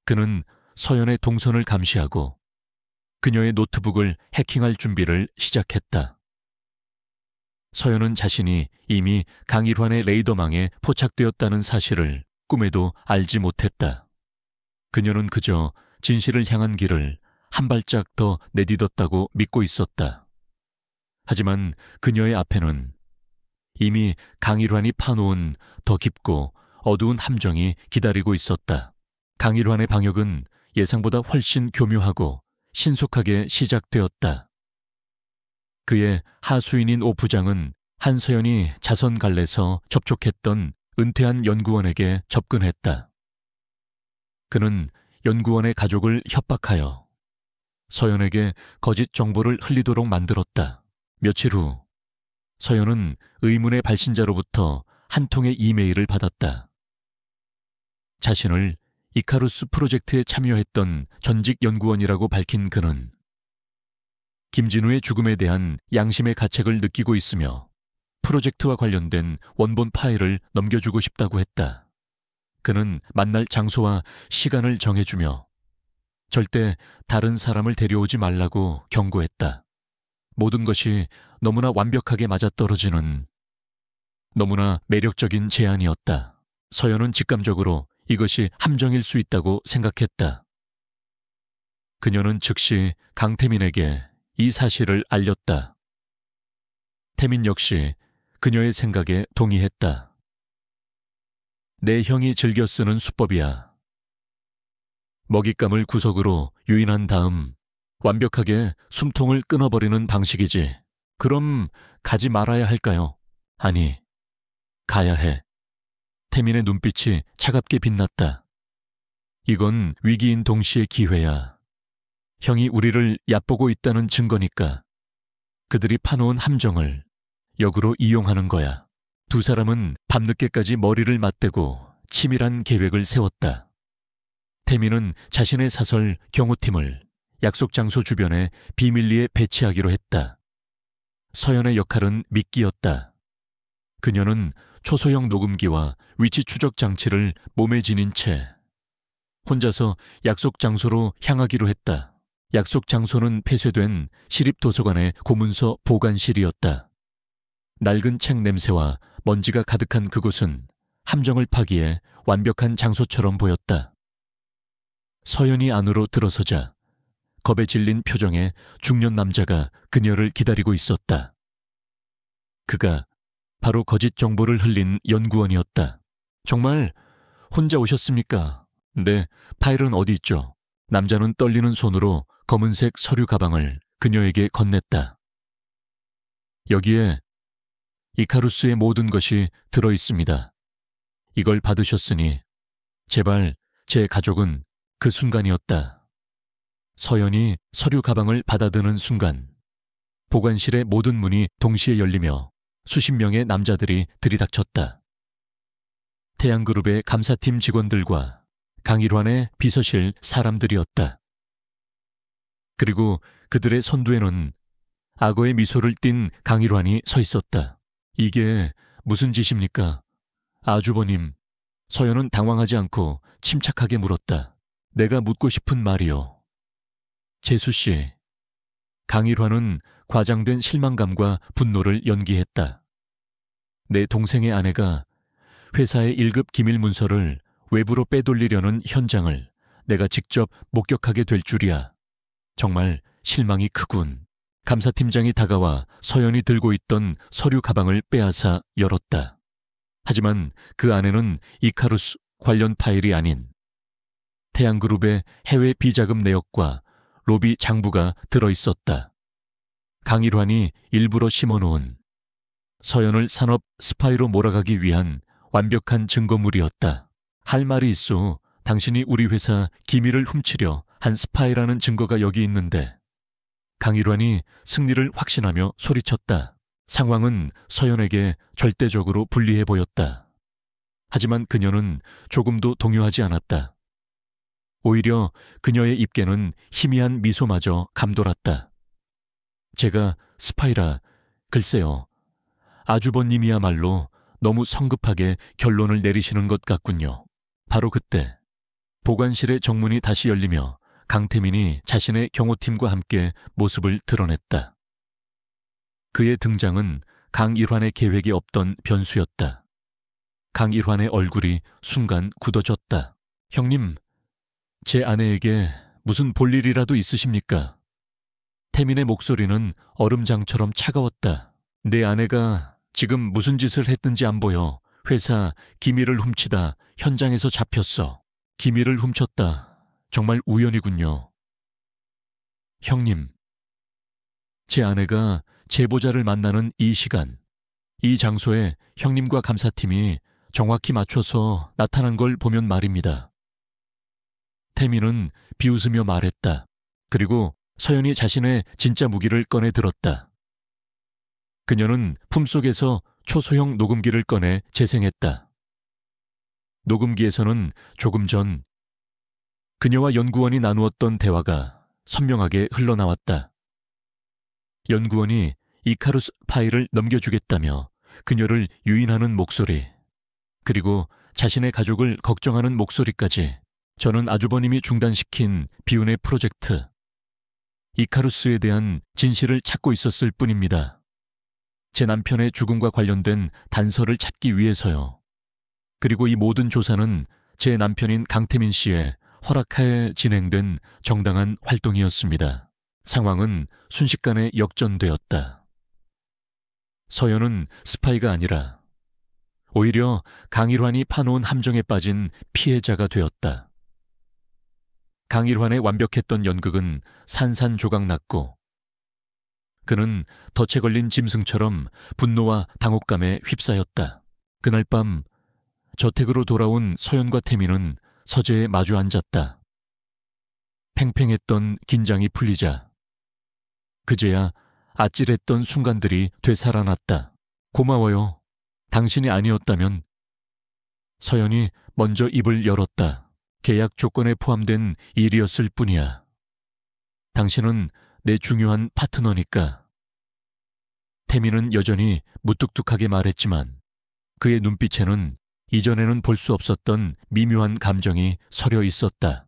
그는 서연의 동선을 감시하고 그녀의 노트북을 해킹할 준비를 시작했다. 서연은 자신이 이미 강일환의 레이더망에 포착되었다는 사실을 꿈에도 알지 못했다. 그녀는 그저 진실을 향한 길을 한 발짝 더 내딛었다고 믿고 있었다. 하지만 그녀의 앞에는 이미 강일환이 파놓은 더 깊고 어두운 함정이 기다리고 있었다. 강일환의 방역은 예상보다 훨씬 교묘하고 신속하게 시작되었다. 그의 하수인인 오 부장은 한서연이 자선갈래서 접촉했던 은퇴한 연구원에게 접근했다. 그는 연구원의 가족을 협박하여 서연에게 거짓 정보를 흘리도록 만들었다. 며칠 후 서연은 의문의 발신자로부터 한 통의 이메일을 받았다. 자신을 이카루스 프로젝트에 참여했던 전직 연구원이라고 밝힌 그는 김진우의 죽음에 대한 양심의 가책을 느끼고 있으며 프로젝트와 관련된 원본 파일을 넘겨주고 싶다고 했다. 그는 만날 장소와 시간을 정해주며 절대 다른 사람을 데려오지 말라고 경고했다. 모든 것이 너무나 완벽하게 맞아떨어지는 너무나 매력적인 제안이었다. 서연은 직감적으로 이것이 함정일 수 있다고 생각했다. 그녀는 즉시 강태민에게 이 사실을 알렸다. 태민 역시 그녀의 생각에 동의했다. 내 형이 즐겨 쓰는 수법이야. 먹잇감을 구석으로 유인한 다음 완벽하게 숨통을 끊어버리는 방식이지. 그럼 가지 말아야 할까요? 아니, 가야 해. 태민의 눈빛이 차갑게 빛났다. 이건 위기인 동시에 기회야. 형이 우리를 얕보고 있다는 증거니까 그들이 파놓은 함정을 역으로 이용하는 거야. 두 사람은 밤늦게까지 머리를 맞대고 치밀한 계획을 세웠다. 태민은 자신의 사설 경호팀을 약속 장소 주변에 비밀리에 배치하기로 했다. 서연의 역할은 미끼였다. 그녀는 초소형 녹음기와 위치 추적 장치를 몸에 지닌 채 혼자서 약속 장소로 향하기로 했다. 약속 장소는 폐쇄된 시립도서관의 고문서 보관실이었다. 낡은 책 냄새와 먼지가 가득한 그곳은 함정을 파기에 완벽한 장소처럼 보였다. 서연이 안으로 들어서자 겁에 질린 표정의 중년 남자가 그녀를 기다리고 있었다. 그가 바로 거짓 정보를 흘린 연구원이었다. 정말 혼자 오셨습니까? 네, 파일은 어디 있죠? 남자는 떨리는 손으로 검은색 서류 가방을 그녀에게 건넸다. 여기에 이카루스의 모든 것이 들어 있습니다. 이걸 받으셨으니 제발 제 가족은 그 순간이었다. 서연이 서류 가방을 받아드는 순간 보관실의 모든 문이 동시에 열리며 수십 명의 남자들이 들이닥쳤다. 태양그룹의 감사팀 직원들과 강일환의 비서실 사람들이었다. 그리고 그들의 선두에는 악어의 미소를 띤 강일환이 서 있었다. 이게 무슨 짓입니까? 아주버님, 서연은 당황하지 않고 침착하게 물었다. 내가 묻고 싶은 말이요. 재수씨, 강일환은 과장된 실망감과 분노를 연기했다. 내 동생의 아내가 회사의 1급 기밀 문서를 외부로 빼돌리려는 현장을 내가 직접 목격하게 될 줄이야. 정말 실망이 크군. 감사팀장이 다가와 서연이 들고 있던 서류 가방을 빼앗아 열었다. 하지만 그 안에는 이카루스 관련 파일이 아닌 태양그룹의 해외 비자금 내역과 로비 장부가 들어있었다. 강일환이 일부러 심어놓은 서연을 산업 스파이로 몰아가기 위한 완벽한 증거물이었다. 할 말이 있어. 당신이 우리 회사 기밀을 훔치려 한 스파이라는 증거가 여기 있는데. 강일환이 승리를 확신하며 소리쳤다. 상황은 서연에게 절대적으로 불리해 보였다. 하지만 그녀는 조금도 동요하지 않았다. 오히려 그녀의 입계는 희미한 미소마저 감돌았다. 제가 스파이라, 글쎄요. 아주버님이야말로 너무 성급하게 결론을 내리시는 것 같군요. 바로 그때 보관실의 정문이 다시 열리며 강태민이 자신의 경호팀과 함께 모습을 드러냈다. 그의 등장은 강일환의 계획이 없던 변수였다. 강일환의 얼굴이 순간 굳어졌다. 형님, 제 아내에게 무슨 볼일이라도 있으십니까? 태민의 목소리는 얼음장처럼 차가웠다. 내 아내가 지금 무슨 짓을 했든지 안 보여. 회사 기밀을 훔치다 현장에서 잡혔어. 기밀을 훔쳤다. 정말 우연이군요. 형님, 제 아내가 제보자를 만나는 이 시간, 이 장소에 형님과 감사팀이 정확히 맞춰서 나타난 걸 보면 말입니다. 태민은 비웃으며 말했다. 그리고 서연이 자신의 진짜 무기를 꺼내 들었다. 그녀는 품속에서 초소형 녹음기를 꺼내 재생했다. 녹음기에서는 조금 전 그녀와 연구원이 나누었던 대화가 선명하게 흘러나왔다. 연구원이 이카루스 파일을 넘겨주겠다며 그녀를 유인하는 목소리, 그리고 자신의 가족을 걱정하는 목소리까지. 저는 아주버님이 중단시킨 비운의 프로젝트, 이카루스에 대한 진실을 찾고 있었을 뿐입니다. 제 남편의 죽음과 관련된 단서를 찾기 위해서요. 그리고 이 모든 조사는 제 남편인 강태민 씨의 허락하에 진행된 정당한 활동이었습니다. 상황은 순식간에 역전되었다. 서연은 스파이가 아니라 오히려 강일환이 파놓은 함정에 빠진 피해자가 되었다. 강일환의 완벽했던 연극은 산산조각났고 그는 덫에 걸린 짐승처럼 분노와 당혹감에 휩싸였다. 그날 밤 저택으로 돌아온 서연과 태민은 서재에 마주 앉았다. 팽팽했던 긴장이 풀리자 그제야 아찔했던 순간들이 되살아났다. 고마워요. 당신이 아니었다면. 서연이 먼저 입을 열었다. 계약 조건에 포함된 일이었을 뿐이야. 당신은 내 중요한 파트너니까. 태민은 여전히 무뚝뚝하게 말했지만 그의 눈빛에는 이전에는 볼 수 없었던 미묘한 감정이 서려 있었다.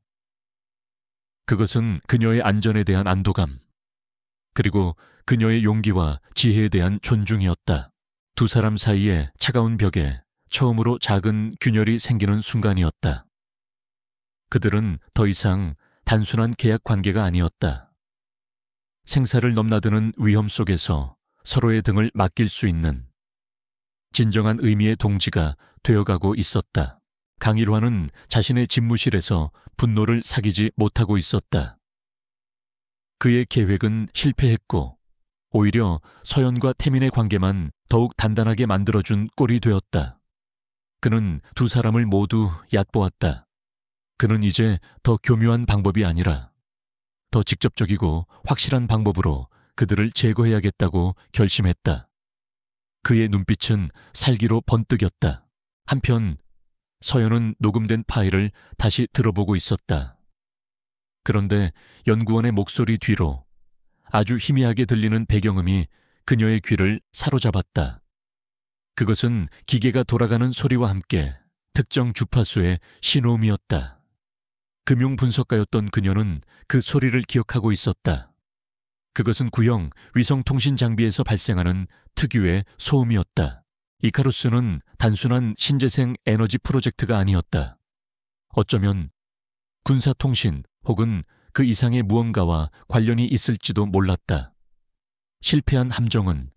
그것은 그녀의 안전에 대한 안도감, 그리고 그녀의 용기와 지혜에 대한 존중이었다. 두 사람 사이의 차가운 벽에 처음으로 작은 균열이 생기는 순간이었다. 그들은 더 이상 단순한 계약 관계가 아니었다. 생사를 넘나드는 위험 속에서 서로의 등을 맡길 수 있는 진정한 의미의 동지가 되어가고 있었다. 강일화는 자신의 집무실에서 분노를 사귀지 못하고 있었다. 그의 계획은 실패했고 오히려 서연과 태민의 관계만 더욱 단단하게 만들어준 꼴이 되었다. 그는 두 사람을 모두 얕보았다. 그는 이제 더 교묘한 방법이 아니라 더 직접적이고 확실한 방법으로 그들을 제거해야겠다고 결심했다. 그의 눈빛은 살기로 번뜩였다. 한편 서연은 녹음된 파일을 다시 들어보고 있었다. 그런데 연구원의 목소리 뒤로 아주 희미하게 들리는 배경음이 그녀의 귀를 사로잡았다. 그것은 기계가 돌아가는 소리와 함께 특정 주파수의 신호음이었다. 금융분석가였던 그녀는 그 소리를 기억하고 있었다. 그것은 구형 위성통신 장비에서 발생하는 특유의 소음이었다. 이카루스는 단순한 신재생 에너지 프로젝트가 아니었다. 어쩌면 군사통신 혹은 그 이상의 무언가와 관련이 있을지도 몰랐다. 실패한 함정은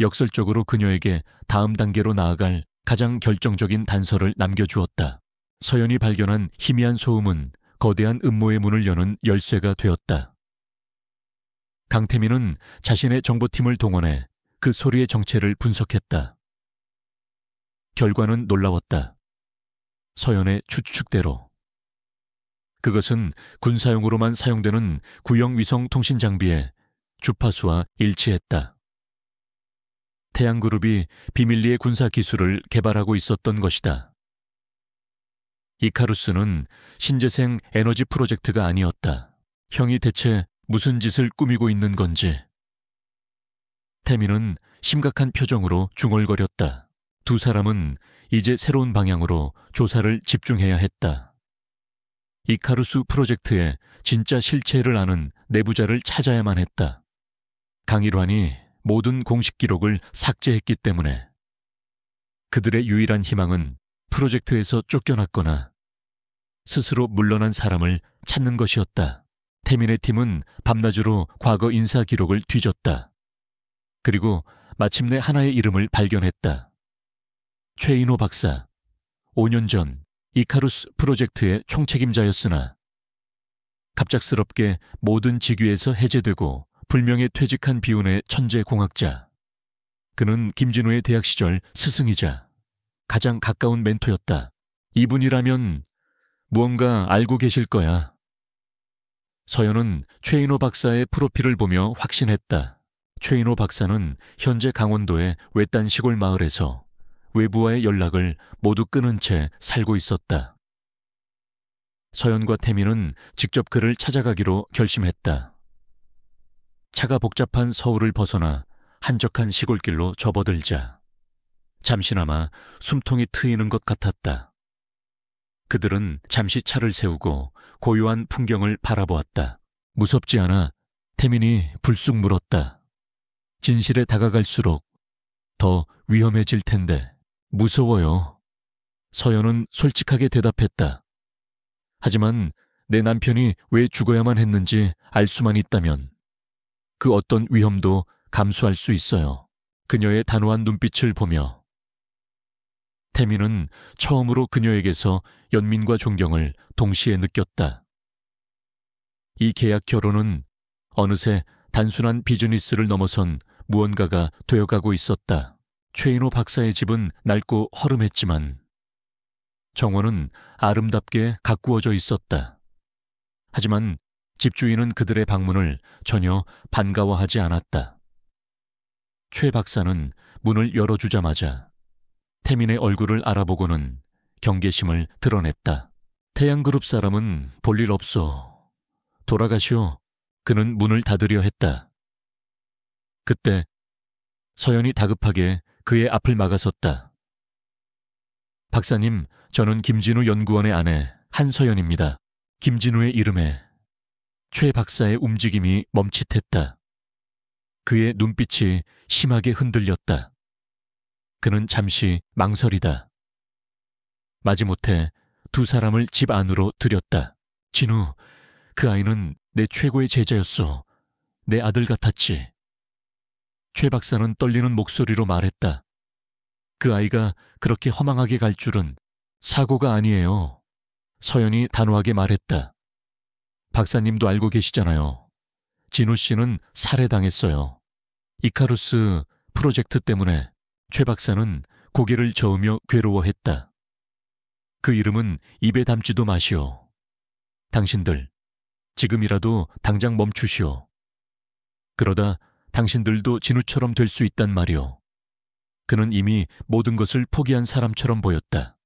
역설적으로 그녀에게 다음 단계로 나아갈 가장 결정적인 단서를 남겨주었다. 서연이 발견한 희미한 소음은 거대한 음모의 문을 여는 열쇠가 되었다. 강태민은 자신의 정보팀을 동원해 그 소리의 정체를 분석했다. 결과는 놀라웠다. 서연의 추측대로. 그것은 군사용으로만 사용되는 구형 위성 통신 장비의 주파수와 일치했다. 태양그룹이 비밀리에 군사 기술을 개발하고 있었던 것이다. 이카루스는 신재생 에너지 프로젝트가 아니었다. 형이 대체 무슨 짓을 꾸미고 있는 건지. 태민은 심각한 표정으로 중얼거렸다. 두 사람은 이제 새로운 방향으로 조사를 집중해야 했다. 이카루스 프로젝트의 진짜 실체를 아는 내부자를 찾아야만 했다. 강일환이 모든 공식 기록을 삭제했기 때문에. 그들의 유일한 희망은 프로젝트에서 쫓겨났거나 스스로 물러난 사람을 찾는 것이었다. 태민의 팀은 밤낮으로 과거 인사 기록을 뒤졌다. 그리고 마침내 하나의 이름을 발견했다. 최인호 박사. 5년 전 이카루스 프로젝트의 총책임자였으나 갑작스럽게 모든 직위에서 해제되고 불명예 퇴직한 비운의 천재공학자. 그는 김진우의 대학 시절 스승이자 가장 가까운 멘토였다. 이분이라면 무언가 알고 계실 거야. 서연은 최인호 박사의 프로필을 보며 확신했다. 최인호 박사는 현재 강원도의 외딴 시골 마을에서 외부와의 연락을 모두 끊은 채 살고 있었다. 서연과 태민은 직접 그를 찾아가기로 결심했다. 차가 복잡한 서울을 벗어나 한적한 시골길로 접어들자 잠시나마 숨통이 트이는 것 같았다. 그들은 잠시 차를 세우고 고요한 풍경을 바라보았다. 무섭지 않아? 태민이 불쑥 물었다. 진실에 다가갈수록 더 위험해질 텐데. 무서워요. 서연은 솔직하게 대답했다. 하지만 내 남편이 왜 죽어야만 했는지 알 수만 있다면 그 어떤 위험도 감수할 수 있어요. 그녀의 단호한 눈빛을 보며 태민은 처음으로 그녀에게서 연민과 존경을 동시에 느꼈다. 이 계약 결혼은 어느새 단순한 비즈니스를 넘어선 무언가가 되어가고 있었다. 최인호 박사의 집은 낡고 허름했지만 정원은 아름답게 가꾸어져 있었다. 하지만 집주인은 그들의 방문을 전혀 반가워하지 않았다. 최 박사는 문을 열어주자마자 태민의 얼굴을 알아보고는 경계심을 드러냈다. 태양그룹 사람은 볼일 없어. 돌아가시오. 그는 문을 닫으려 했다. 그때 서연이 다급하게 그의 앞을 막아섰다. 박사님, 저는 김진우 연구원의 아내 한서연입니다. 김진우의 이름에 최 박사의 움직임이 멈칫했다. 그의 눈빛이 심하게 흔들렸다. 그는 잠시 망설이다. 마지못해 두 사람을 집 안으로 들였다. 진우, 그 아이는 내 최고의 제자였어. 내 아들 같았지. 최 박사는 떨리는 목소리로 말했다. 그 아이가 그렇게 허망하게 갈 줄은. 사고가 아니에요. 서연이 단호하게 말했다. 박사님도 알고 계시잖아요. 진우 씨는 살해당했어요. 이카루스 프로젝트 때문에. 최 박사는 고개를 저으며 괴로워했다. 그 이름은 입에 담지도 마시오. 당신들, 지금이라도 당장 멈추시오. 그러다 당신들도 진우처럼 될 수 있단 말이오. 그는 이미 모든 것을 포기한 사람처럼 보였다.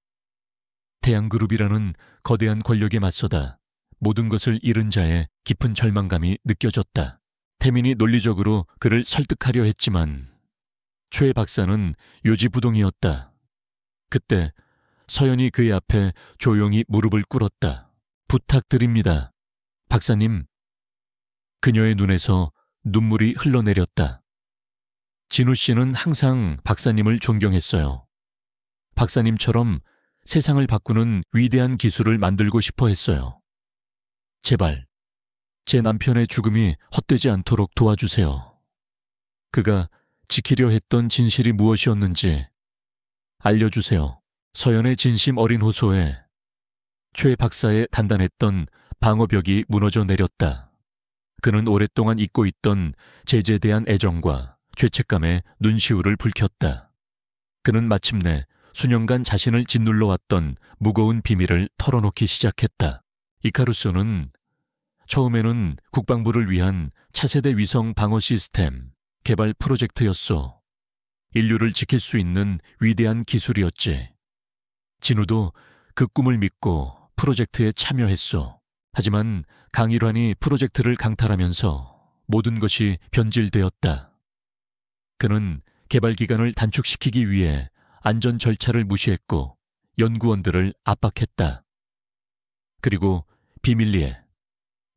태양그룹이라는 거대한 권력에 맞서다 모든 것을 잃은 자의 깊은 절망감이 느껴졌다. 태민이 논리적으로 그를 설득하려 했지만 최 박사는 요지부동이었다. 그때 서연이 그의 앞에 조용히 무릎을 꿇었다. 부탁드립니다. 박사님. 그녀의 눈에서 눈물이 흘러내렸다. 진우 씨는 항상 박사님을 존경했어요. 박사님처럼 세상을 바꾸는 위대한 기술을 만들고 싶어 했어요. 제발, 제 남편의 죽음이 헛되지 않도록 도와주세요. 그가 지키려 했던 진실이 무엇이었는지 알려주세요. 서연의 진심 어린 호소에 최 박사의 단단했던 방어벽이 무너져 내렸다. 그는 오랫동안 잊고 있던 제재에 대한 애정과 죄책감에 눈시울을 붉혔다. 그는 마침내 수년간 자신을 짓눌러 왔던 무거운 비밀을 털어놓기 시작했다. 이카루소는 처음에는 국방부를 위한 차세대 위성 방어 시스템 개발 프로젝트였소. 인류를 지킬 수 있는 위대한 기술이었지. 진우도 그 꿈을 믿고 프로젝트에 참여했소. 하지만 강일환이 프로젝트를 강탈하면서 모든 것이 변질되었다. 그는 개발 기간을 단축시키기 위해 안전 절차를 무시했고 연구원들을 압박했다. 그리고 비밀리에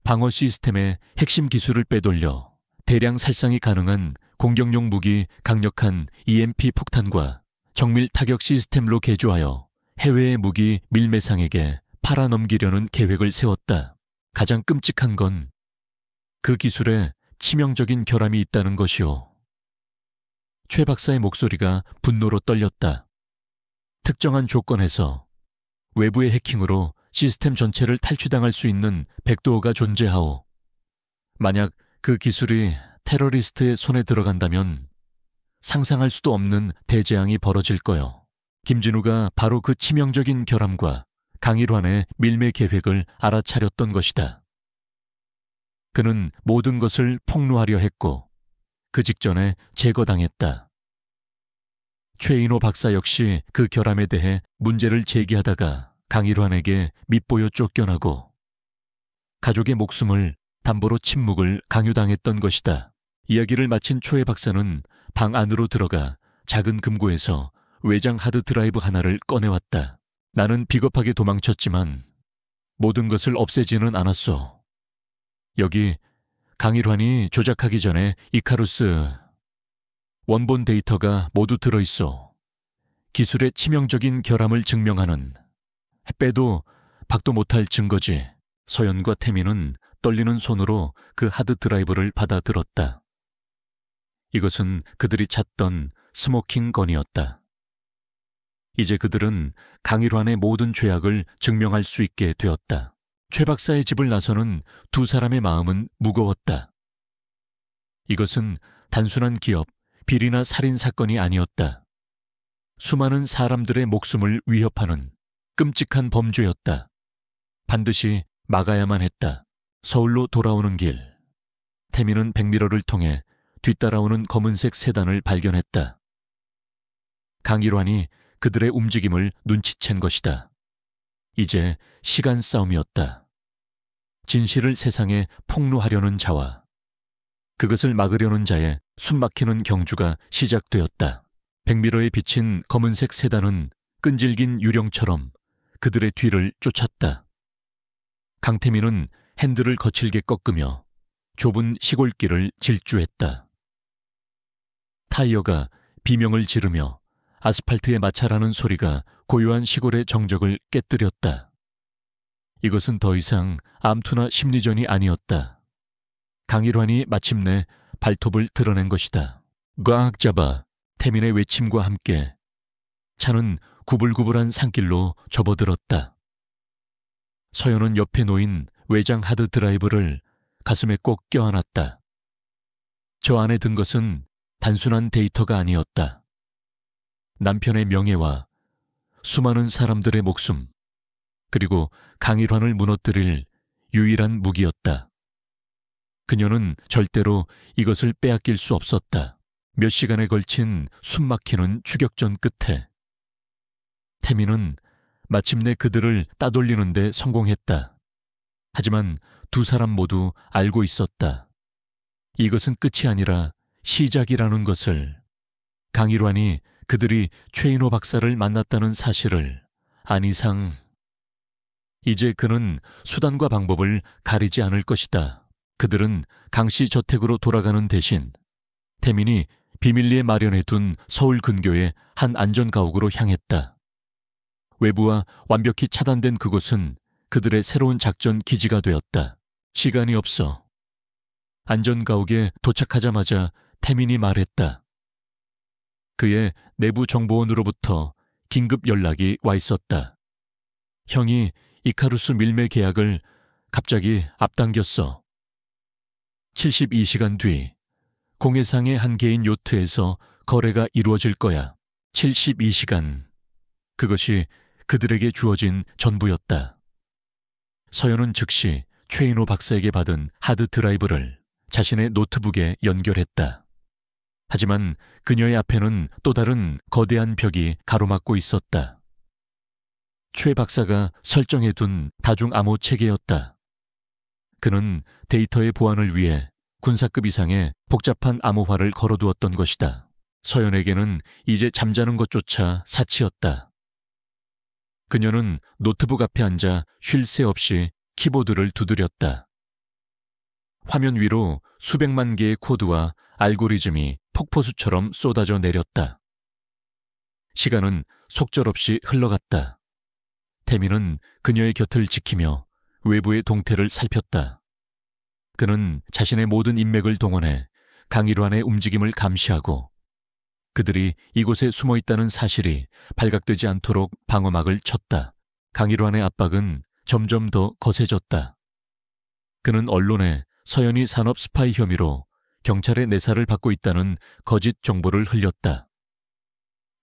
방어 시스템의 핵심 기술을 빼돌려 대량 살상이 가능한 공격용 무기 강력한 EMP 폭탄과 정밀 타격 시스템으로 개조하여 해외의 무기 밀매상에게 팔아넘기려는 계획을 세웠다. 가장 끔찍한 건 그 기술에 치명적인 결함이 있다는 것이오. 최 박사의 목소리가 분노로 떨렸다. 특정한 조건에서 외부의 해킹으로 시스템 전체를 탈취당할 수 있는 백도어가 존재하오. 만약 그 기술이 테러리스트의 손에 들어간다면 상상할 수도 없는 대재앙이 벌어질 거요. 김진우가 바로 그 치명적인 결함과 강일환의 밀매 계획을 알아차렸던 것이다. 그는 모든 것을 폭로하려 했고 그 직전에 제거당했다. 최인호 박사 역시 그 결함에 대해 문제를 제기하다가 강일환에게 밉보여 쫓겨나고 가족의 목숨을 담보로 침묵을 강요당했던 것이다. 이야기를 마친 초해 박사는 방 안으로 들어가 작은 금고에서 외장 하드 드라이브 하나를 꺼내왔다. 나는 비겁하게 도망쳤지만 모든 것을 없애지는 않았어. 여기 강일환이 조작하기 전에 이카루스 원본 데이터가 모두 들어있어. 기술의 치명적인 결함을 증명하는 빼도 박도 못할 증거지. 서연과 태민은 떨리는 손으로 그 하드 드라이브를 받아들었다. 이것은 그들이 찾던 스모킹 건이었다. 이제 그들은 강일환의 모든 죄악을 증명할 수 있게 되었다. 최 박사의 집을 나서는 두 사람의 마음은 무거웠다. 이것은 단순한 기업, 비리나 살인 사건이 아니었다. 수많은 사람들의 목숨을 위협하는 끔찍한 범죄였다. 반드시 막아야만 했다. 서울로 돌아오는 길. 태민은 백미러를 통해 뒤따라오는 검은색 세단을 발견했다. 강일환이 그들의 움직임을 눈치챈 것이다. 이제 시간 싸움이었다. 진실을 세상에 폭로하려는 자와 그것을 막으려는 자의 숨막히는 경주가 시작되었다. 백미러에 비친 검은색 세단은 끈질긴 유령처럼 그들의 뒤를 쫓았다. 강태민은 핸들을 거칠게 꺾으며 좁은 시골길을 질주했다. 타이어가 비명을 지르며 아스팔트에 마찰하는 소리가 고요한 시골의 정적을 깨뜨렸다. 이것은 더 이상 암투나 심리전이 아니었다. 강일환이 마침내 발톱을 드러낸 것이다. 꽉 잡아 태민의 외침과 함께 차는 구불구불한 산길로 접어들었다. 서연은 옆에 놓인 외장 하드 드라이브를 가슴에 꼭 껴안았다. 저 안에 든 것은 단순한 데이터가 아니었다. 남편의 명예와 수많은 사람들의 목숨, 그리고 강일환을 무너뜨릴 유일한 무기였다. 그녀는 절대로 이것을 빼앗길 수 없었다. 몇 시간에 걸친 숨막히는 추격전 끝에 태민은 마침내 그들을 따돌리는 데 성공했다. 하지만 두 사람 모두 알고 있었다. 이것은 끝이 아니라 시작이라는 것을. 강일환이 그들이 최인호 박사를 만났다는 사실을 안 이상 이제 그는 수단과 방법을 가리지 않을 것이다. 그들은 강씨 저택으로 돌아가는 대신 태민이 비밀리에 마련해둔 서울 근교의 한 안전가옥으로 향했다. 외부와 완벽히 차단된 그곳은 그들의 새로운 작전 기지가 되었다. 시간이 없어. 안전가옥에 도착하자마자 태민이 말했다. 그의 내부 정보원으로부터 긴급 연락이 와 있었다. 형이 이카루스 밀매 계약을 갑자기 앞당겼어. 72시간 뒤 공해상의 한 개인 요트에서 거래가 이루어질 거야. 72시간. 그것이 그들에게 주어진 전부였다. 서연은 즉시 최인호 박사에게 받은 하드 드라이브를 자신의 노트북에 연결했다. 하지만 그녀의 앞에는 또 다른 거대한 벽이 가로막고 있었다. 최 박사가 설정해둔 다중 암호 체계였다. 그는 데이터의 보안을 위해 군사급 이상의 복잡한 암호화를 걸어두었던 것이다. 서연에게는 이제 잠자는 것조차 사치였다. 그녀는 노트북 앞에 앉아 쉴 새 없이 키보드를 두드렸다. 화면 위로 수백만 개의 코드와 알고리즘이 폭포수처럼 쏟아져 내렸다. 시간은 속절없이 흘러갔다. 태민은 그녀의 곁을 지키며 외부의 동태를 살폈다. 그는 자신의 모든 인맥을 동원해 강일환의 움직임을 감시하고 그들이 이곳에 숨어 있다는 사실이 발각되지 않도록 방어막을 쳤다. 강일환의 압박은 점점 더 거세졌다. 그는 언론에 서연이 산업 스파이 혐의로 경찰의 내사를 받고 있다는 거짓 정보를 흘렸다.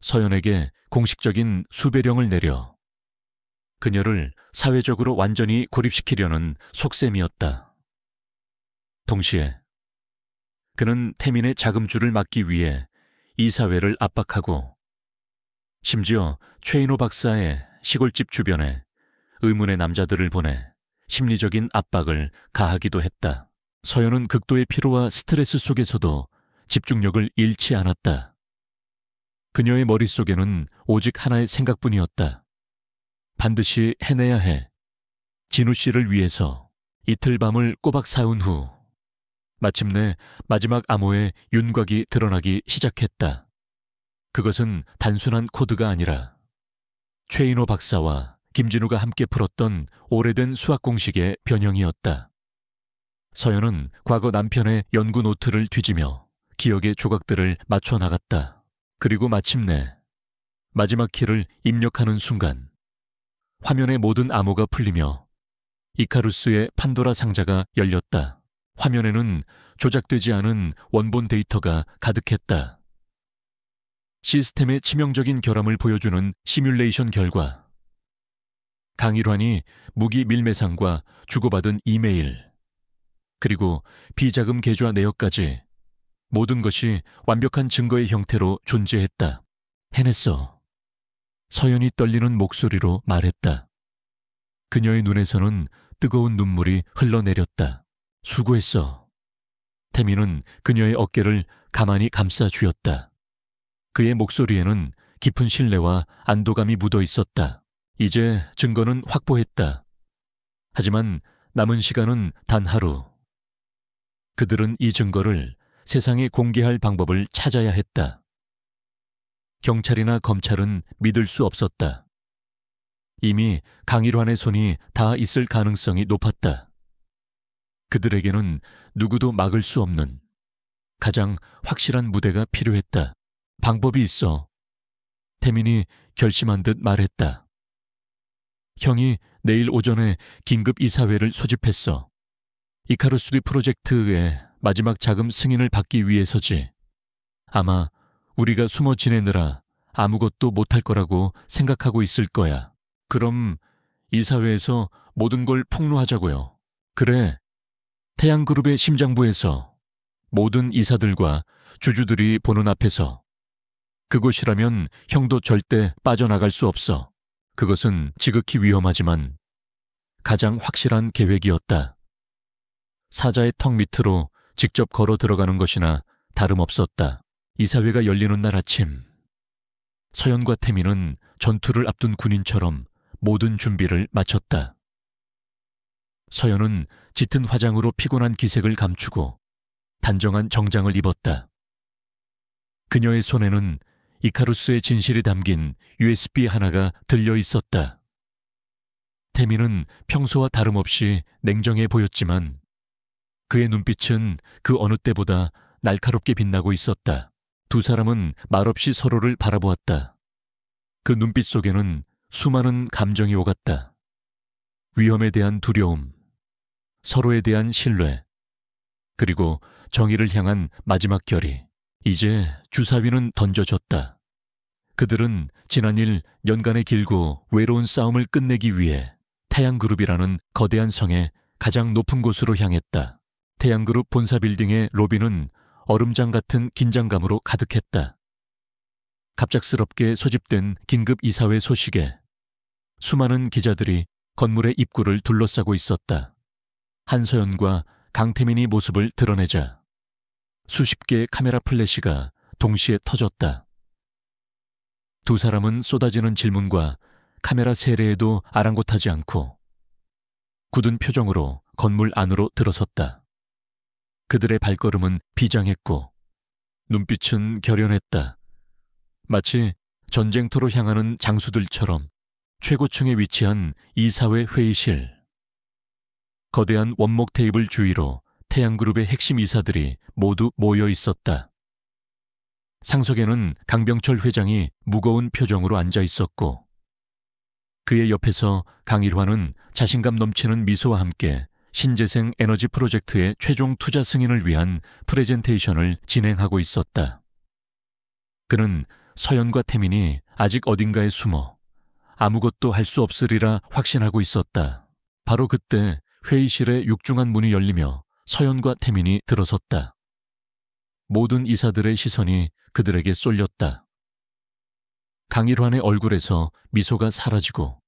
서연에게 공식적인 수배령을 내려 그녀를 사회적으로 완전히 고립시키려는 속셈이었다. 동시에 그는 태민의 자금줄을 막기 위해 이사회를 압박하고 심지어 최인호 박사의 시골집 주변에 의문의 남자들을 보내 심리적인 압박을 가하기도 했다. 서연은 극도의 피로와 스트레스 속에서도 집중력을 잃지 않았다. 그녀의 머릿속에는 오직 하나의 생각뿐이었다. 반드시 해내야 해. 진우 씨를 위해서. 이틀 밤을 꼬박 사운 후 마침내 마지막 암호의 윤곽이 드러나기 시작했다. 그것은 단순한 코드가 아니라 최인호 박사와 김진우가 함께 풀었던 오래된 수학 공식의 변형이었다. 서연은 과거 남편의 연구 노트를 뒤지며 기억의 조각들을 맞춰 나갔다. 그리고 마침내 마지막 키를 입력하는 순간 화면의 모든 암호가 풀리며 이카루스의 판도라 상자가 열렸다. 화면에는 조작되지 않은 원본 데이터가 가득했다. 시스템의 치명적인 결함을 보여주는 시뮬레이션 결과, 강일환이 무기 밀매상과 주고받은 이메일, 그리고 비자금 계좌 내역까지 모든 것이 완벽한 증거의 형태로 존재했다. 해냈어. 서연이 떨리는 목소리로 말했다. 그녀의 눈에서는 뜨거운 눈물이 흘러내렸다. 수고했어. 태민은 그녀의 어깨를 가만히 감싸 쥐었다. 그의 목소리에는 깊은 신뢰와 안도감이 묻어 있었다. 이제 증거는 확보했다. 하지만 남은 시간은 단 하루. 그들은 이 증거를 세상에 공개할 방법을 찾아야 했다. 경찰이나 검찰은 믿을 수 없었다. 이미 강일환의 손이 닿아 있을 가능성이 높았다. 그들에게는 누구도 막을 수 없는 가장 확실한 무대가 필요했다. 방법이 있어. 태민이 결심한 듯 말했다. 형이 내일 오전에 긴급 이사회를 소집했어. 이카루스 프로젝트의 마지막 자금 승인을 받기 위해서지. 아마 우리가 숨어 지내느라 아무것도 못할 거라고 생각하고 있을 거야. 그럼 이사회에서 모든 걸 폭로하자고요. 그래. 태양그룹의 심장부에서 모든 이사들과 주주들이 보는 앞에서. 그곳이라면 형도 절대 빠져나갈 수 없어. 그것은 지극히 위험하지만 가장 확실한 계획이었다. 사자의 턱 밑으로 직접 걸어 들어가는 것이나 다름없었다. 이사회가 열리는 날 아침, 서연과 태민은 전투를 앞둔 군인처럼 모든 준비를 마쳤다. 서연은 짙은 화장으로 피곤한 기색을 감추고 단정한 정장을 입었다. 그녀의 손에는 이카루스의 진실이 담긴 USB 하나가 들려 있었다. 태민은 평소와 다름없이 냉정해 보였지만 그의 눈빛은 그 어느 때보다 날카롭게 빛나고 있었다. 두 사람은 말없이 서로를 바라보았다. 그 눈빛 속에는 수많은 감정이 오갔다. 위험에 대한 두려움, 서로에 대한 신뢰, 그리고 정의를 향한 마지막 결의. 이제 주사위는 던져졌다. 그들은 지난일 연간의 길고 외로운 싸움을 끝내기 위해 태양그룹이라는 거대한 성의 가장 높은 곳으로 향했다. 태양그룹 본사 빌딩의 로비는 얼음장 같은 긴장감으로 가득했다. 갑작스럽게 소집된 긴급 이사회 소식에 수많은 기자들이 건물의 입구를 둘러싸고 있었다. 한서연과 강태민이 모습을 드러내자 수십 개의 카메라 플래시가 동시에 터졌다. 두 사람은 쏟아지는 질문과 카메라 세례에도 아랑곳하지 않고 굳은 표정으로 건물 안으로 들어섰다. 그들의 발걸음은 비장했고 눈빛은 결연했다. 마치 전쟁터로 향하는 장수들처럼 최고층에 위치한 이사회 회의실. 거대한 원목 테이블 주위로 태양그룹의 핵심 이사들이 모두 모여 있었다. 상석에는 강병철 회장이 무거운 표정으로 앉아 있었고 그의 옆에서 강일환은 자신감 넘치는 미소와 함께 신재생 에너지 프로젝트의 최종 투자 승인을 위한 프레젠테이션을 진행하고 있었다. 그는 서연과 태민이 아직 어딘가에 숨어 아무것도 할 수 없으리라 확신하고 있었다. 바로 그때 회의실의 육중한 문이 열리며 서연과 태민이 들어섰다. 모든 이사들의 시선이 그들에게 쏠렸다. 강일환의 얼굴에서 미소가 사라지고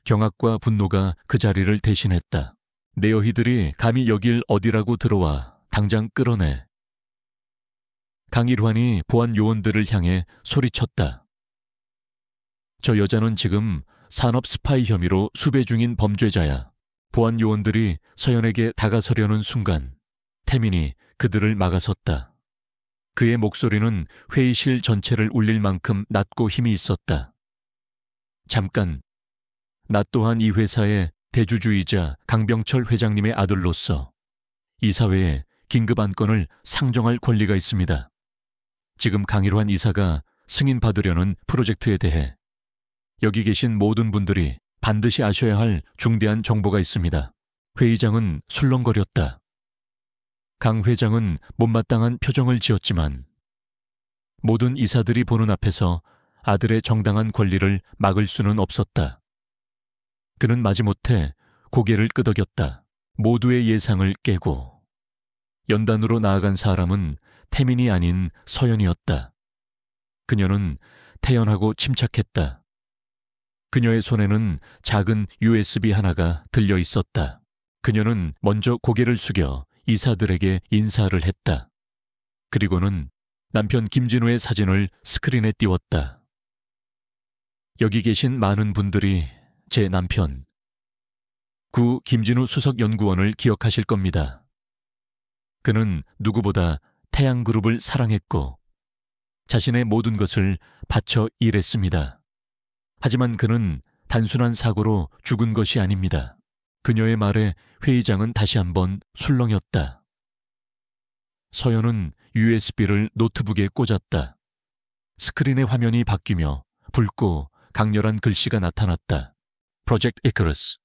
경악과 분노가 그 자리를 대신했다. 내 어희들이 감히 여길 어디라고 들어와 당장 끌어내. 강일환이 보안 요원들을 향해 소리쳤다. 저 여자는 지금 산업 스파이 혐의로 수배 중인 범죄자야. 보안 요원들이 서연에게 다가서려는 순간 태민이 그들을 막아섰다. 그의 목소리는 회의실 전체를 울릴 만큼 낮고 힘이 있었다. 잠깐, 나 또한 이 회사의 대주주이자 강병철 회장님의 아들로서 이사회에 긴급 안건을 상정할 권리가 있습니다. 지금 강일환 이사가 승인받으려는 프로젝트에 대해 여기 계신 모든 분들이 반드시 아셔야 할 중대한 정보가 있습니다. 회의장은 술렁거렸다. 강 회장은 못마땅한 표정을 지었지만 모든 이사들이 보는 앞에서 아들의 정당한 권리를 막을 수는 없었다. 그는 마지못해 고개를 끄덕였다. 모두의 예상을 깨고 연단으로 나아간 사람은 태민이 아닌 서연이었다. 그녀는 태연하고 침착했다. 그녀의 손에는 작은 USB 하나가 들려 있었다. 그녀는 먼저 고개를 숙여 이사들에게 인사를 했다. 그리고는 남편 김진우의 사진을 스크린에 띄웠다. 여기 계신 많은 분들이 제 남편, 구 김진우 수석연구원을 기억하실 겁니다. 그는 누구보다 태양그룹을 사랑했고 자신의 모든 것을 바쳐 일했습니다. 하지만 그는 단순한 사고로 죽은 것이 아닙니다. 그녀의 말에 회의장은 다시 한번 술렁였다. 서연은 USB를 노트북에 꽂았다. 스크린의 화면이 바뀌며 붉고 강렬한 글씨가 나타났다. 프로젝트 이카루스.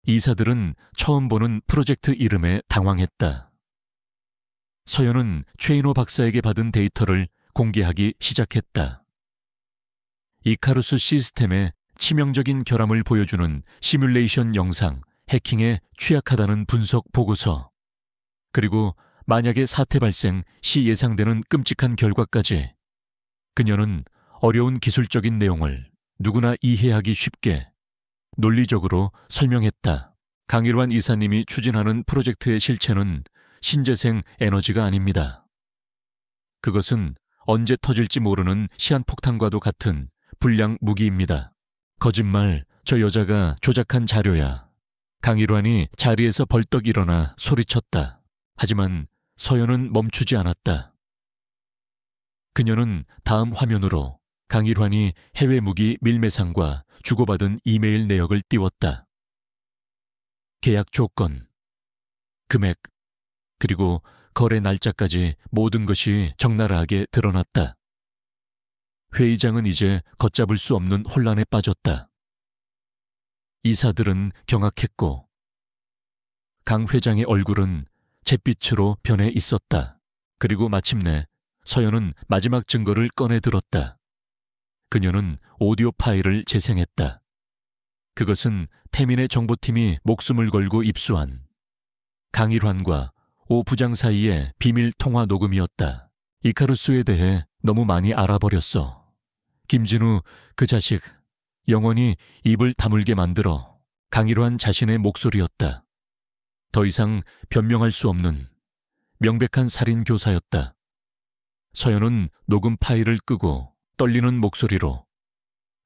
이사들은 처음 보는 프로젝트 이름에 당황했다. 서연은 최인호 박사에게 받은 데이터를 공개하기 시작했다. 이카루스 시스템의 치명적인 결함을 보여주는 시뮬레이션 영상, 해킹에 취약하다는 분석 보고서, 그리고 만약의 사태 발생 시 예상되는 끔찍한 결과까지. 그녀는 어려운 기술적인 내용을 누구나 이해하기 쉽게 논리적으로 설명했다. 강일환 이사님이 추진하는 프로젝트의 실체는 신재생 에너지가 아닙니다. 그것은 언제 터질지 모르는 시한폭탄과도 같은 불량 무기입니다. 거짓말, 저 여자가 조작한 자료야. 강일환이 자리에서 벌떡 일어나 소리쳤다. 하지만 서연은 멈추지 않았다. 그녀는 다음 화면으로 강일환이 해외 무기 밀매상과 주고받은 이메일 내역을 띄웠다. 계약 조건, 금액, 그리고 거래 날짜까지 모든 것이 적나라하게 드러났다. 회의장은 이제 걷잡을 수 없는 혼란에 빠졌다. 이사들은 경악했고 강 회장의 얼굴은 잿빛으로 변해 있었다. 그리고 마침내 서연은 마지막 증거를 꺼내 들었다. 그녀는 오디오 파일을 재생했다. 그것은 태민의 정보팀이 목숨을 걸고 입수한 강일환과 오 부장 사이의 비밀 통화 녹음이었다. 이카루스에 대해 너무 많이 알아버렸어. 김진우, 그 자식, 영원히 입을 다물게 만들어. 강일환 자신의 목소리였다. 더 이상 변명할 수 없는 명백한 살인 교사였다. 서연은 녹음 파일을 끄고 떨리는 목소리로,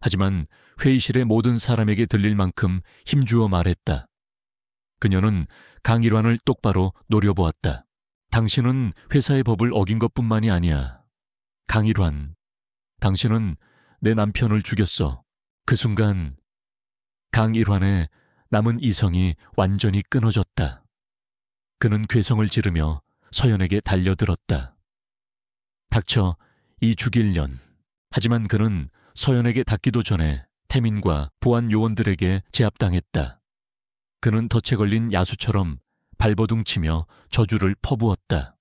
하지만 회의실의 모든 사람에게 들릴 만큼 힘주어 말했다. 그녀는 강일환을 똑바로 노려보았다. 당신은 회사의 법을 어긴 것뿐만이 아니야. 강일환, 당신은 내 남편을 죽였어. 그 순간 강일환의 남은 이성이 완전히 끊어졌다. 그는 괴성을 지르며 서연에게 달려들었다. 닥쳐, 이 죽일 년. 하지만 그는 서연에게 닿기도 전에 태민과 보안 요원들에게 제압당했다. 그는 덫에 걸린 야수처럼 발버둥치며 저주를 퍼부었다.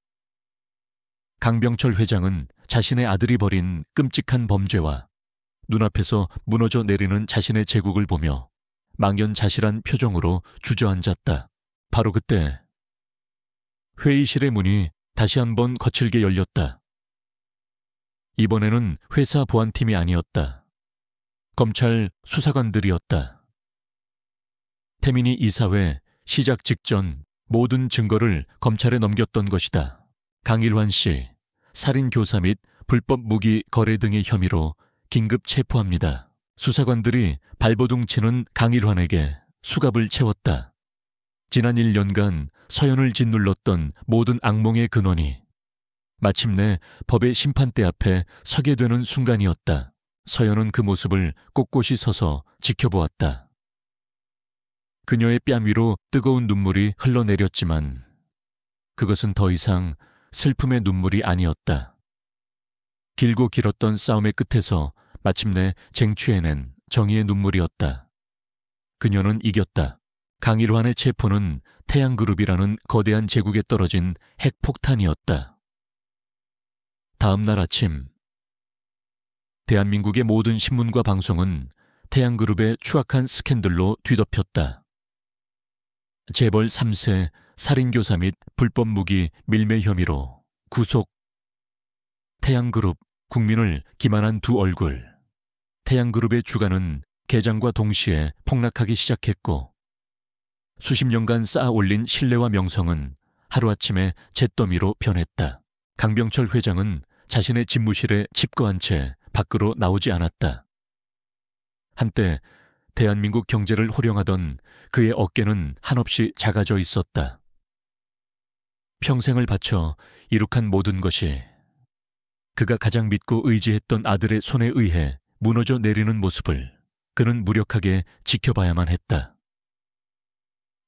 강병철 회장은 자신의 아들이 벌인 끔찍한 범죄와 눈앞에서 무너져 내리는 자신의 제국을 보며 망연자실한 표정으로 주저앉았다. 바로 그때 회의실의 문이 다시 한번 거칠게 열렸다. 이번에는 회사 보안팀이 아니었다. 검찰 수사관들이었다. 태민이 이사회 시작 직전 모든 증거를 검찰에 넘겼던 것이다. 강일환 씨, 살인교사 및 불법 무기 거래 등의 혐의로 긴급 체포합니다. 수사관들이 발버둥치는 강일환에게 수갑을 채웠다. 지난 1년간 서연을 짓눌렀던 모든 악몽의 근원이 마침내 법의 심판대 앞에 서게 되는 순간이었다. 서연은 그 모습을 꼿꼿이 서서 지켜보았다. 그녀의 뺨 위로 뜨거운 눈물이 흘러내렸지만 그것은 더 이상 슬픔의 눈물이 아니었다. 길고 길었던 싸움의 끝에서 마침내 쟁취해낸 정의의 눈물이었다. 그녀는 이겼다. 강일환의 체포는 태양그룹이라는 거대한 제국에 떨어진 핵폭탄이었다. 다음 날 아침, 대한민국의 모든 신문과 방송은 태양그룹의 추악한 스캔들로 뒤덮였다. 재벌 3세 살인교사 및 불법 무기 밀매 혐의로 구속. 태양그룹, 국민을 기만한 두 얼굴. 태양그룹의 주가는 개장과 동시에 폭락하기 시작했고 수십 년간 쌓아 올린 신뢰와 명성은 하루아침에 잿더미로 변했다. 강병철 회장은 자신의 집무실에 집거한 채 밖으로 나오지 않았다. 한때 대한민국 경제를 호령하던 그의 어깨는 한없이 작아져 있었다. 평생을 바쳐 이룩한 모든 것이 그가 가장 믿고 의지했던 아들의 손에 의해 무너져 내리는 모습을 그는 무력하게 지켜봐야만 했다.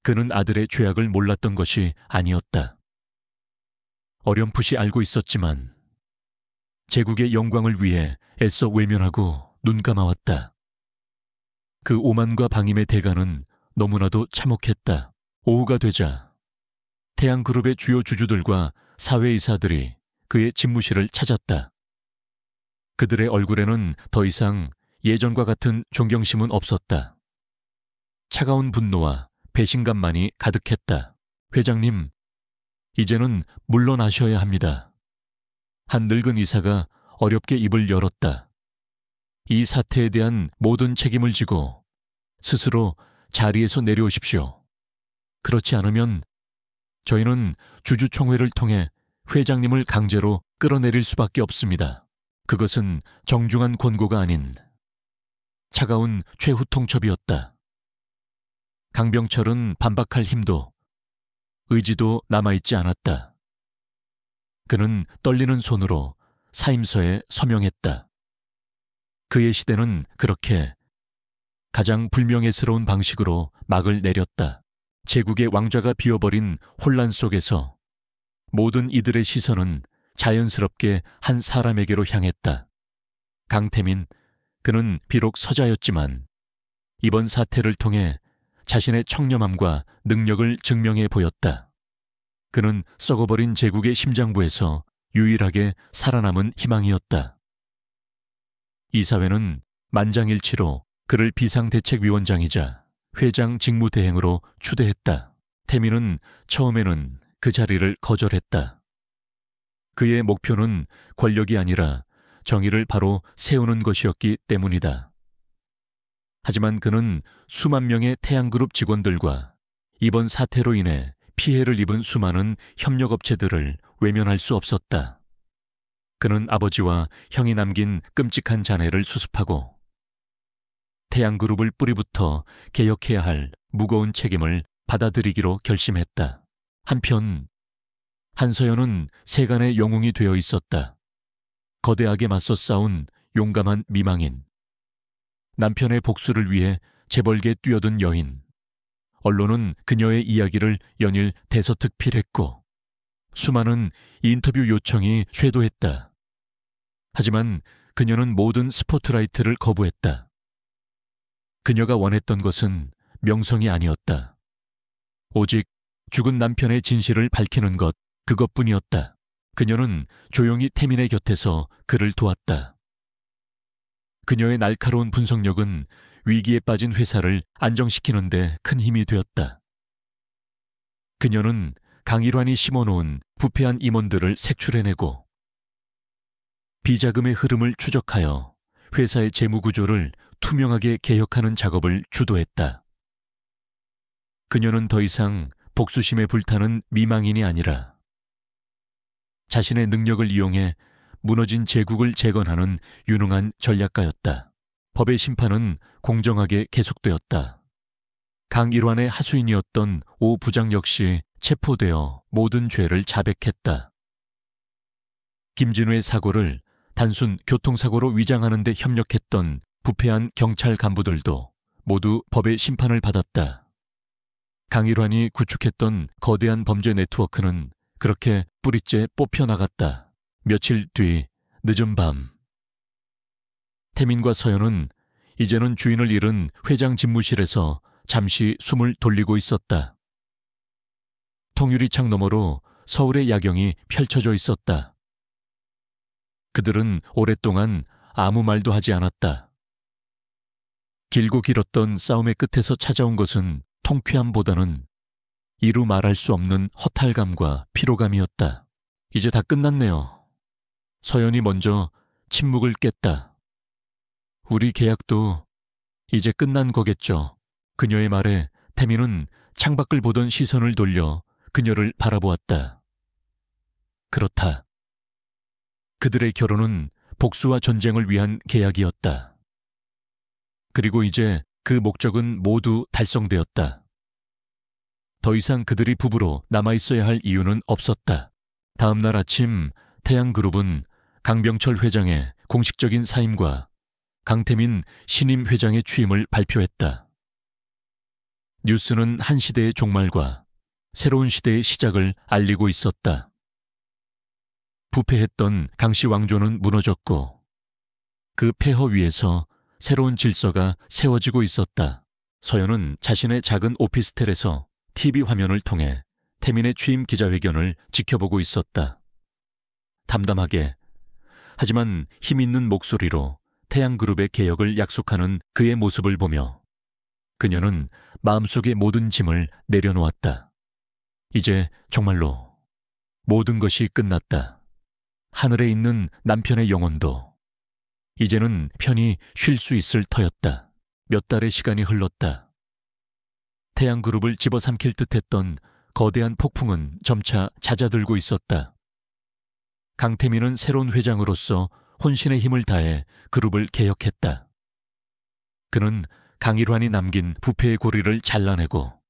그는 아들의 죄악을 몰랐던 것이 아니었다. 어렴풋이 알고 있었지만 제국의 영광을 위해 애써 외면하고 눈감아왔다. 그 오만과 방임의 대가는 너무나도 참혹했다. 오후가 되자 태양그룹의 주요 주주들과 사회이사들이 그의 집무실을 찾았다. 그들의 얼굴에는 더 이상 예전과 같은 존경심은 없었다. 차가운 분노와 배신감만이 가득했다. 회장님, 이제는 물러나셔야 합니다. 한 늙은 이사가 어렵게 입을 열었다. 이 사태에 대한 모든 책임을 지고 스스로 자리에서 내려오십시오. 그렇지 않으면 저희는 주주총회를 통해 회장님을 강제로 끌어내릴 수밖에 없습니다. 그것은 정중한 권고가 아닌 차가운 최후 통첩이었다. 강병철은 반박할 힘도 의지도 남아있지 않았다. 그는 떨리는 손으로 사임서에 서명했다. 그의 시대는 그렇게 가장 불명예스러운 방식으로 막을 내렸다. 제국의 왕좌가 비워버린 혼란 속에서 모든 이들의 시선은 자연스럽게 한 사람에게로 향했다. 강태민, 그는 비록 서자였지만 이번 사태를 통해 자신의 청렴함과 능력을 증명해 보였다. 그는 썩어버린 제국의 심장부에서 유일하게 살아남은 희망이었다. 이사회는 만장일치로 그를 비상대책위원장이자 회장 직무대행으로 추대했다. 태민은 처음에는 그 자리를 거절했다. 그의 목표는 권력이 아니라 정의를 바로 세우는 것이었기 때문이다. 하지만 그는 수만 명의 태양그룹 직원들과 이번 사태로 인해 피해를 입은 수많은 협력업체들을 외면할 수 없었다. 그는 아버지와 형이 남긴 끔찍한 잔해를 수습하고 태양그룹을 뿌리부터 개혁해야 할 무거운 책임을 받아들이기로 결심했다. 한편 한서연은 세간의 영웅이 되어 있었다. 거대하게 맞서 싸운 용감한 미망인, 남편의 복수를 위해 재벌계 뛰어든 여인. 언론은 그녀의 이야기를 연일 대서특필했고 수많은 인터뷰 요청이 쇄도했다. 하지만 그녀는 모든 스포트라이트를 거부했다. 그녀가 원했던 것은 명성이 아니었다. 오직 죽은 남편의 진실을 밝히는 것, 그것뿐이었다. 그녀는 조용히 태민의 곁에서 그를 도왔다. 그녀의 날카로운 분석력은 위기에 빠진 회사를 안정시키는 데 큰 힘이 되었다. 그녀는 강일환이 심어놓은 부패한 임원들을 색출해내고 비자금의 흐름을 추적하여 회사의 재무구조를 투명하게 개혁하는 작업을 주도했다. 그녀는 더 이상 복수심에 불타는 미망인이 아니라 자신의 능력을 이용해 무너진 제국을 재건하는 유능한 전략가였다. 법의 심판은 공정하게 계속되었다. 강일환의 하수인이었던 오 부장 역시 체포되어 모든 죄를 자백했다. 김진우의 사고를 단순 교통사고로 위장하는 데 협력했던 부패한 경찰 간부들도 모두 법의 심판을 받았다. 강일환이 구축했던 거대한 범죄 네트워크는 그렇게 뿌리째 뽑혀나갔다. 며칠 뒤 늦은 밤, 태민과 서연은 이제는 주인을 잃은 회장 집무실에서 잠시 숨을 돌리고 있었다. 통유리창 너머로 서울의 야경이 펼쳐져 있었다. 그들은 오랫동안 아무 말도 하지 않았다. 길고 길었던 싸움의 끝에서 찾아온 것은 통쾌함보다는 이루 말할 수 없는 허탈감과 피로감이었다. 이제 다 끝났네요. 서연이 먼저 침묵을 깼다. 우리 계약도 이제 끝난 거겠죠. 그녀의 말에 태민은 창밖을 보던 시선을 돌려 그녀를 바라보았다. 그렇다. 그들의 결혼은 복수와 전쟁을 위한 계약이었다. 그리고 이제 그 목적은 모두 달성되었다. 더 이상 그들이 부부로 남아있어야 할 이유는 없었다. 다음 날 아침 태양그룹은 강병철 회장의 공식적인 사임과 강태민 신임 회장의 취임을 발표했다. 뉴스는 한 시대의 종말과 새로운 시대의 시작을 알리고 있었다. 부패했던 강씨 왕조는 무너졌고 그 폐허 위에서 새로운 질서가 세워지고 있었다. 서연은 자신의 작은 오피스텔에서 TV 화면을 통해 태민의 취임 기자회견을 지켜보고 있었다. 담담하게, 하지만 힘있는 목소리로 태양그룹의 개혁을 약속하는 그의 모습을 보며 그녀는 마음속의 모든 짐을 내려놓았다. 이제 정말로 모든 것이 끝났다. 하늘에 있는 남편의 영혼도 이제는 편히 쉴 수 있을 터였다. 몇 달의 시간이 흘렀다. 태양그룹을 집어삼킬 듯했던 거대한 폭풍은 점차 잦아들고 있었다. 강태민은 새로운 회장으로서 혼신의 힘을 다해 그룹을 개혁했다. 그는 강일환이 남긴 부패의 고리를 잘라내고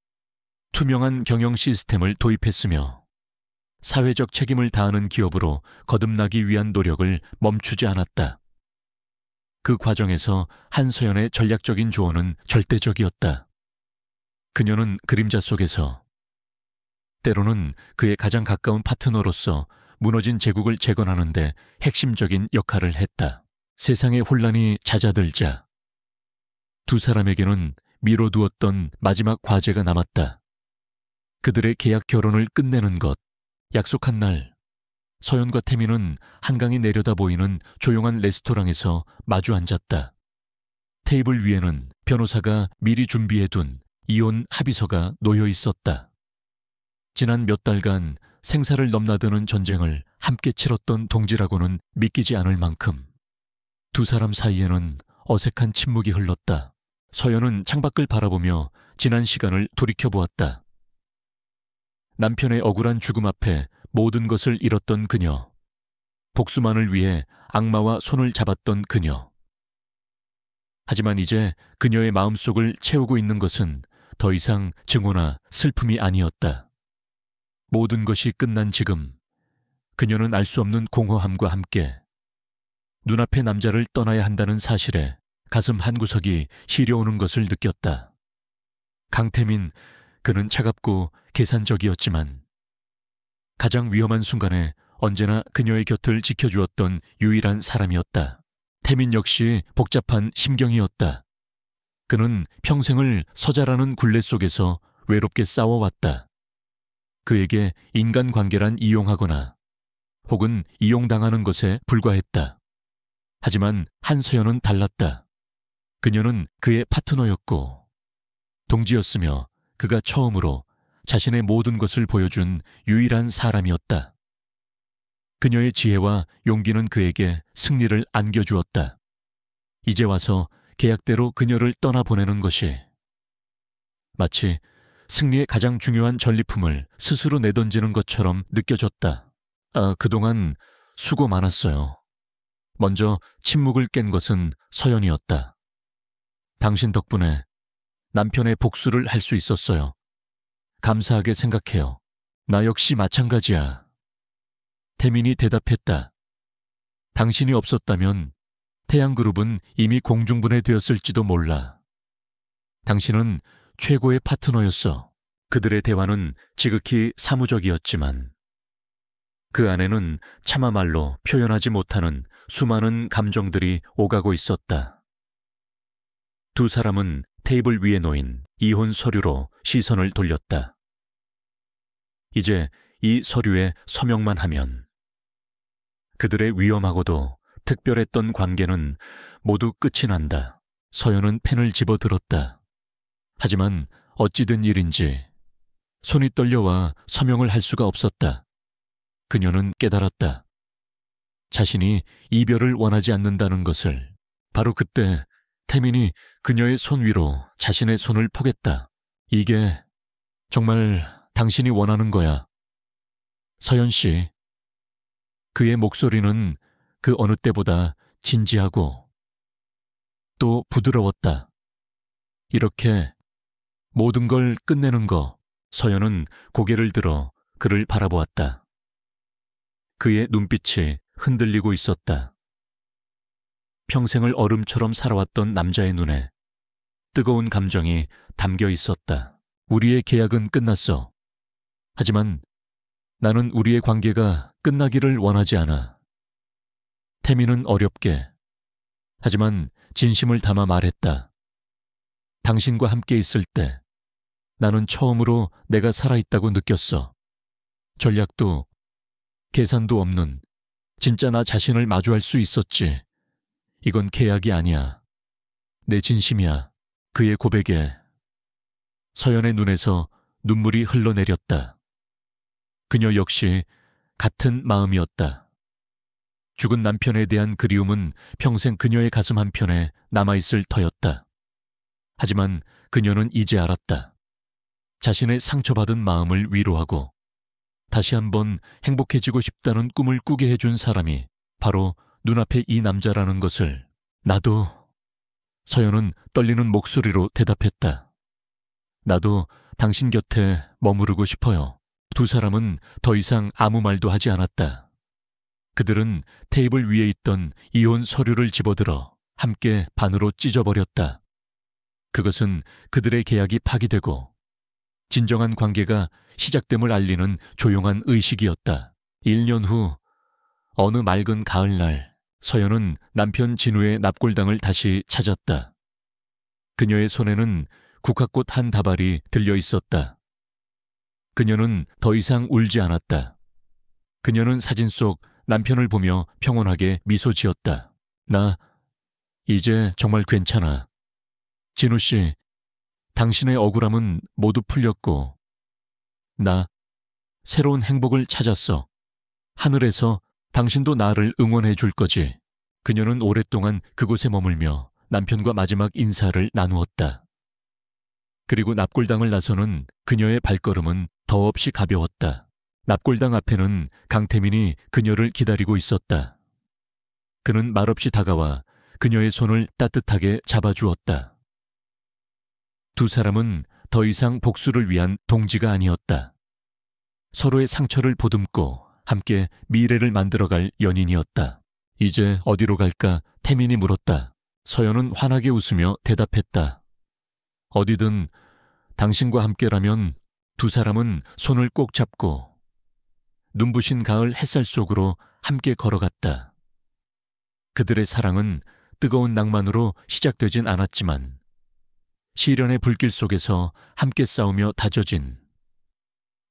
투명한 경영 시스템을 도입했으며 사회적 책임을 다하는 기업으로 거듭나기 위한 노력을 멈추지 않았다. 그 과정에서 한서연의 전략적인 조언은 절대적이었다. 그녀는 그림자 속에서, 때로는 그의 가장 가까운 파트너로서 무너진 제국을 재건하는 데 핵심적인 역할을 했다. 세상의 혼란이 잦아들자 두 사람에게는 미뤄두었던 마지막 과제가 남았다. 그들의 계약 결혼을 끝내는 것. 약속한 날, 서연과 태민은 한강이 내려다 보이는 조용한 레스토랑에서 마주 앉았다. 테이블 위에는 변호사가 미리 준비해둔 이혼 합의서가 놓여 있었다. 지난 몇 달간 생사를 넘나드는 전쟁을 함께 치렀던 동지라고는 믿기지 않을 만큼 두 사람 사이에는 어색한 침묵이 흘렀다. 서연은 창밖을 바라보며 지난 시간을 돌이켜보았다. 남편의 억울한 죽음 앞에 모든 것을 잃었던 그녀, 복수만을 위해 악마와 손을 잡았던 그녀. 하지만 이제 그녀의 마음속을 채우고 있는 것은 더 이상 증오나 슬픔이 아니었다. 모든 것이 끝난 지금 그녀는 알 수 없는 공허함과 함께 눈앞의 남자를 떠나야 한다는 사실에 가슴 한구석이 시려오는 것을 느꼈다. 강태민, 그는 차갑고 계산적이었지만 가장 위험한 순간에 언제나 그녀의 곁을 지켜주었던 유일한 사람이었다. 태민 역시 복잡한 심경이었다. 그는 평생을 서자라는 굴레 속에서 외롭게 싸워왔다. 그에게 인간관계란 이용하거나 혹은 이용당하는 것에 불과했다. 하지만 한서연은 달랐다. 그녀는 그의 파트너였고 동지였으며 그가 처음으로 자신의 모든 것을 보여준 유일한 사람이었다. 그녀의 지혜와 용기는 그에게 승리를 안겨주었다. 이제 와서 계약대로 그녀를 떠나보내는 것이 마치 승리의 가장 중요한 전리품을 스스로 내던지는 것처럼 느껴졌다. 그동안 수고 많았어요. 먼저 침묵을 깬 것은 서연이었다. 당신 덕분에 남편의 복수를 할 수 있었어요. 감사하게 생각해요. 나 역시 마찬가지야. 태민이 대답했다. 당신이 없었다면 태양그룹은 이미 공중분해되었을지도 몰라. 당신은 최고의 파트너였어. 그들의 대화는 지극히 사무적이었지만 그 안에는 차마 말로 표현하지 못하는 수많은 감정들이 오가고 있었다. 두 사람은 테이블 위에 놓인 이혼 서류로 시선을 돌렸다. 이제 이 서류에 서명만 하면 그들의 위험하고도 특별했던 관계는 모두 끝이 난다. 서연은 펜을 집어들었다. 하지만 어찌된 일인지 손이 떨려와 서명을 할 수가 없었다. 그녀는 깨달았다. 자신이 이별을 원하지 않는다는 것을. 바로 그때 태민이 그녀의 손 위로 자신의 손을 포겠다. 이게 정말 당신이 원하는 거야. 서연 씨. 그의 목소리는 그 어느 때보다 진지하고 또 부드러웠다. 이렇게 모든 걸 끝내는 거. 서연은 고개를 들어 그를 바라보았다. 그의 눈빛이 흔들리고 있었다. 평생을 얼음처럼 살아왔던 남자의 눈에 뜨거운 감정이 담겨 있었다. 우리의 계약은 끝났어. 하지만 나는 우리의 관계가 끝나기를 원하지 않아. 태민은 어렵게, 하지만 진심을 담아 말했다. 당신과 함께 있을 때 나는 처음으로 내가 살아있다고 느꼈어. 전략도 계산도 없는 진짜 나 자신을 마주할 수 있었지. 이건 계약이 아니야. 내 진심이야. 그의 고백에 서연의 눈에서 눈물이 흘러내렸다. 그녀 역시 같은 마음이었다. 죽은 남편에 대한 그리움은 평생 그녀의 가슴 한편에 남아있을 터였다. 하지만 그녀는 이제 알았다. 자신의 상처받은 마음을 위로하고 다시 한번 행복해지고 싶다는 꿈을 꾸게 해준 사람이 바로 눈앞에 이 남자라는 것을. 나도. 서연은 떨리는 목소리로 대답했다. 나도 당신 곁에 머무르고 싶어요. 두 사람은 더 이상 아무 말도 하지 않았다. 그들은 테이블 위에 있던 이혼 서류를 집어들어 함께 반으로 찢어버렸다. 그것은 그들의 계약이 파기되고 진정한 관계가 시작됨을 알리는 조용한 의식이었다. 1년 후 어느 맑은 가을날 서연은 남편 진우의 납골당을 다시 찾았다. 그녀의 손에는 국화꽃 한 다발이 들려 있었다. 그녀는 더 이상 울지 않았다. 그녀는 사진 속 남편을 보며 평온하게 미소 지었다. 나 이제 정말 괜찮아. 진우 씨, 당신의 억울함은 모두 풀렸고 나 새로운 행복을 찾았어. 하늘에서 당신도 나를 응원해 줄 거지. 그녀는 오랫동안 그곳에 머물며 남편과 마지막 인사를 나누었다. 그리고 납골당을 나서는 그녀의 발걸음은 더없이 가벼웠다. 납골당 앞에는 강태민이 그녀를 기다리고 있었다. 그는 말없이 다가와 그녀의 손을 따뜻하게 잡아주었다. 두 사람은 더 이상 복수를 위한 동지가 아니었다. 서로의 상처를 보듬고 함께 미래를 만들어갈 연인이었다. 이제 어디로 갈까? 태민이 물었다. 서연은 환하게 웃으며 대답했다. 어디든 당신과 함께라면. 두 사람은 손을 꼭 잡고 눈부신 가을 햇살 속으로 함께 걸어갔다. 그들의 사랑은 뜨거운 낭만으로 시작되진 않았지만 시련의 불길 속에서 함께 싸우며 다져진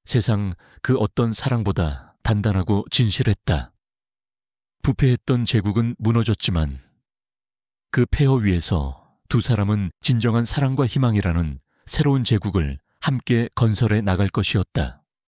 세상 그 어떤 사랑보다 단단하고 진실했다. 부패했던 제국은 무너졌지만 그 폐허 위에서 두 사람은 진정한 사랑과 희망이라는 새로운 제국을 함께 건설해 나갈 것이었다.